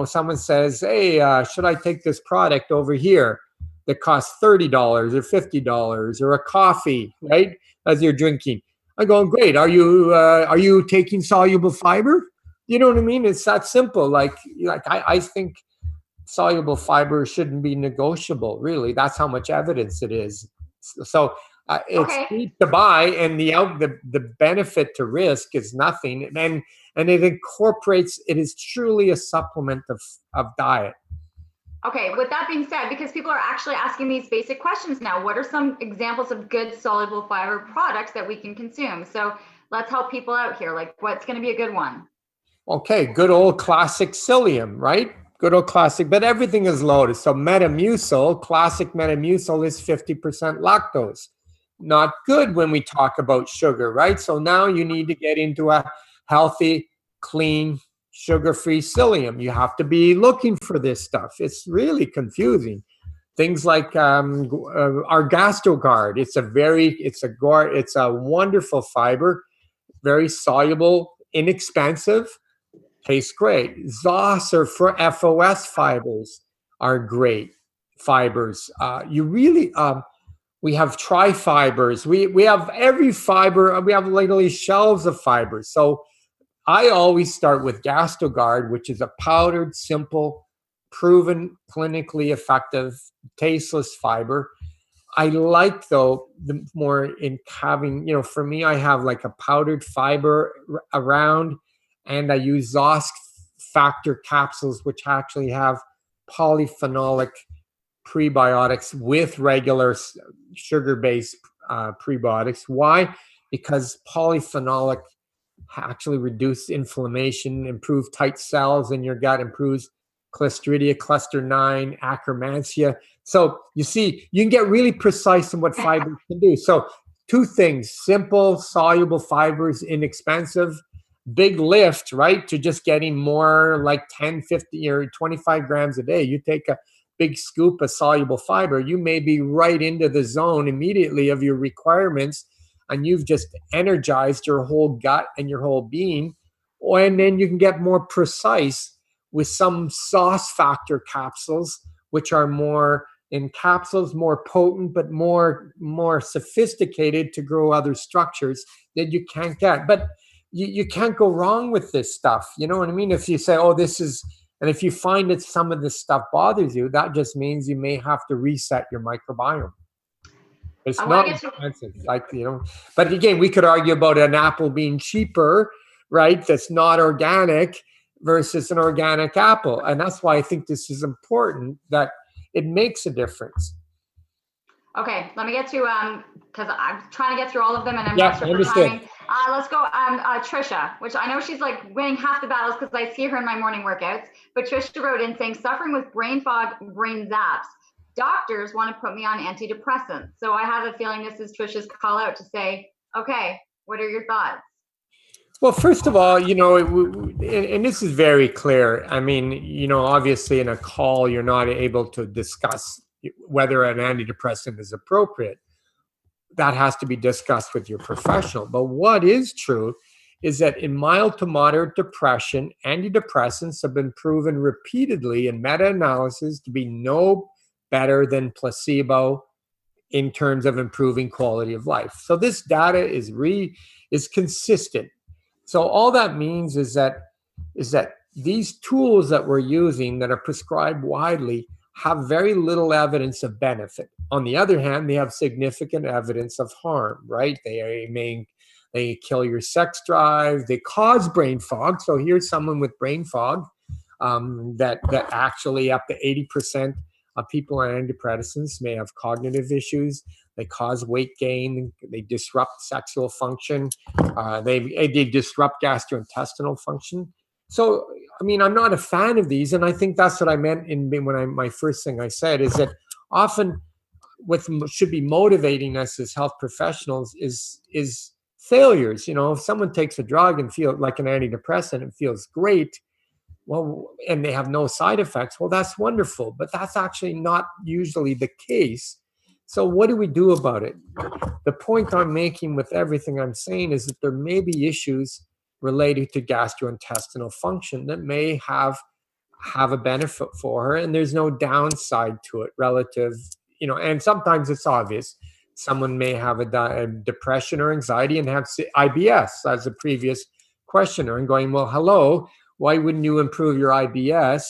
Someone says, hey, should I take this product over here that costs $30 or $50 or a coffee, right, as you're drinking? I go, great. Are you taking soluble fiber? You know what I mean? It's that simple. I think soluble fiber shouldn't be negotiable, really. That's how much evidence it is. So it's cheap to buy, and the benefit to risk is nothing. And it incorporates, it is truly a supplement of diet. Okay, with that being said, because people are actually asking these basic questions now, what are some examples of good soluble fiber products that we can consume? So let's help people out here. Like, what's going to be a good one? Okay, good old classic psyllium, right? Good old classic, but everything is loaded. So classic Metamucil is 50% lactose. Not good when we talk about sugar, right? So now you need to get into a healthy, clean, sugar-free psyllium. You have to be looking for this stuff. It's really confusing. Things like our GastroGuard. It's a wonderful fiber, very soluble, inexpensive, tastes great. ZOS or for FOS fibers are great fibers. We have tri-fibers. We have every fiber. We have literally shelves of fibers. So I always start with GastroGuard, which is a powdered, simple proven clinically effective, tasteless fiber. I like, though, the more in having, for me, I have like a powdered fiber around, and I use ZOSC factor capsules, which actually have polyphenolic prebiotics with regular sugar-based prebiotics. Why? Because polyphenolic actually reduce inflammation, improve tight cells in your gut, improves Clostridia, cluster 9, Akkermansia. So you see, you can get really precise in what fibers can do. So 2 things: simple, soluble fibers, inexpensive. Big lift, right? To just getting more like 10, 50, or 25 grams a day. You take a big scoop of soluble fiber, you may be right into the zone immediately of your requirements, and you've just energized your whole gut and your whole being. And then you can get more precise with some sauce factor capsules, which are more in capsules, more potent, but more sophisticated to grow other structures that you can't get. But you can't go wrong with this stuff. You know what I mean? If you say, oh, this is, and if you find that some of this stuff bothers you, that just means you may have to reset your microbiome. It's not expensive, but again, we could argue about an apple being cheaper, right? That's not organic versus an organic apple. And that's why I think this is important, that it makes a difference. Okay, let me get to, because I'm trying to get through all of them and I'm not sure for timing. Let's go Trisha, which I know she's like winning half the battles because I see her in my morning workouts. But Trisha wrote in saying, suffering with brain fog, brain zaps. Doctors want to put me on antidepressants. So I have a feeling this is Trisha's call out to say, okay, what are your thoughts? Well, first of all, and this is very clear. I mean, obviously in a call, you're not able to discuss whether an antidepressant is appropriate. That has to be discussed with your professional. But what is true is that in mild to moderate depression, antidepressants have been proven repeatedly in meta-analysis to be no better than placebo in terms of improving quality of life. So this data is consistent. So all that means is that these tools that we're using that are prescribed widely have very little evidence of benefit. On the other hand, they have significant evidence of harm, right? They kill your sex drive, they cause brain fog. So here's someone with brain fog that actually up to 80% of people on antidepressants may have cognitive issues. They cause weight gain. They disrupt sexual function. They disrupt gastrointestinal function. So, I mean, I'm not a fan of these, and I think that's what I meant my first thing I said is that often what should be motivating us as health professionals is failures. If someone takes a drug and feels like an antidepressant and feels great, well, and they have no side effects, well, that's wonderful, but that's actually not usually the case. So what do we do about it? The point I'm making with everything I'm saying is that there may be issues related to gastrointestinal function that may have a benefit for her, and there's no downside to it relative, and sometimes it's obvious. Someone may have a depression or anxiety and have IBS, as a previous questioner, and going, well, hello, why wouldn't you improve your IBS?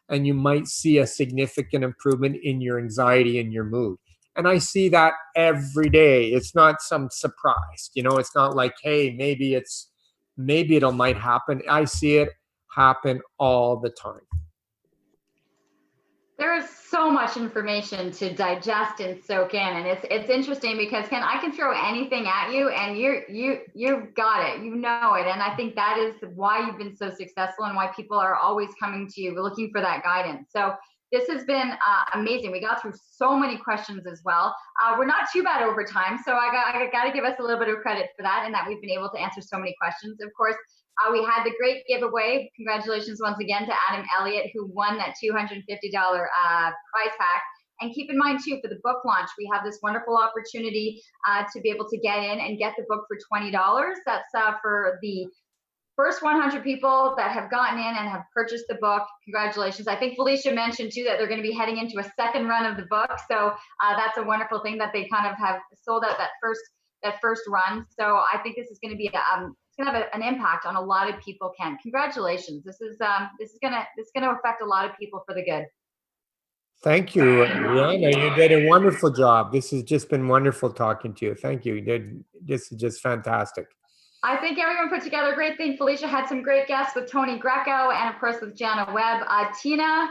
And you might see a significant improvement in your anxiety and your mood. And I see that every day. It's not some surprise. It's not like, hey, maybe it might happen. I see it happen all the time. There is so much information to digest and soak in, and it's interesting because Ken, I can throw anything at you, and you've got it, and I think that is why you've been so successful and why people are always coming to you looking for that guidance. So this has been amazing. We got through so many questions as well. We're not too bad over time, so I got to give us a little bit of credit for that, and that we've been able to answer so many questions. Of course, we had the great giveaway. Congratulations once again to Adam Elliott, who won that $250 prize pack. And keep in mind, too, for the book launch, we have this wonderful opportunity to be able to get in and get the book for $20. That's for the first 100 people that have gotten in and have purchased the book. Congratulations. I think Felicia mentioned, too, that they're going to be heading into a second run of the book. So that's a wonderful thing that they kind of have sold out that first run. So I think this is going to be gonna have an impact on a lot of people. Ken, congratulations. This is gonna affect a lot of people for the good. Thank you, Rihanna. You did a wonderful job. This has just been wonderful talking to you. Thank you. You did. This is just fantastic. I think everyone put together a great thing. Felicia had some great guests with Tony Greco and of course with Jana Webb. Tina,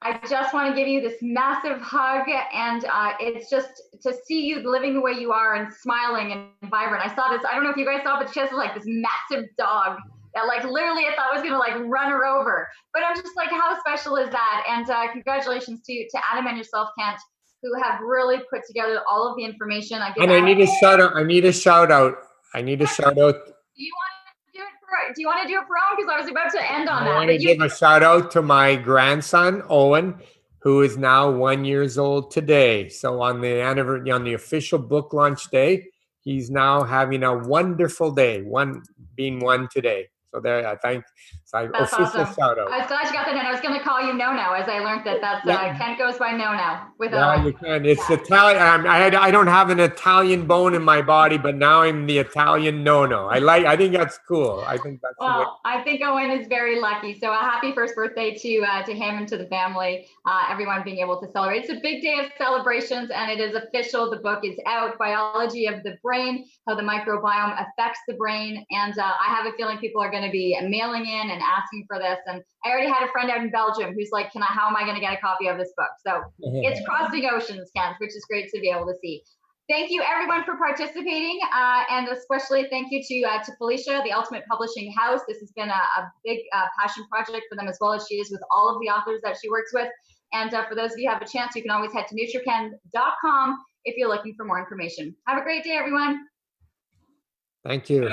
I just want to give you this massive hug, and it's just to see you living the way you are and smiling and vibrant. I saw this, I don't know if you guys saw, but she has like this massive dog that like literally I thought was gonna like run her over. But I'm just like, how special is that? And congratulations to Adam and yourself, Kent, who have really put together all of the information. I need a shout out. I need a shout out. Do you want to do it for Owen? Because I was about to end on that. I want to give a shout out to my grandson, Owen, who is now 1 year old today. So on the official book launch day, he's now having a wonderful day, being one today. So there, I think, so that's official awesome. Shout out. I was glad you got that in. I was going to call you No-No as I learned that that's Kent goes by No-No. You can. It's Italian. I don't have an Italian bone in my body, but now I'm the Italian No-No. I think that's cool. I think that's I think Owen is very lucky. So a happy first birthday to him and to the family. Everyone being able to celebrate. It's a big day of celebrations, and it is official. The book is out. Biology of the Brain: How the Microbiome Affects the Brain. And I have a feeling people are going to be mailing in and asking for this. And I already had a friend out in Belgium who's like, how am I going to get a copy of this book? So it's crossing oceans, Kent, which is great to be able to see. Thank you everyone for participating, and especially thank you to Felicia, the Ultimate Publishing House. This has been a big passion project for them, as well as she is with all of the authors that she works with. And for those of you who have a chance, you can always head to NutriChem.com if you're looking for more information. Have a great day, everyone. Thank you.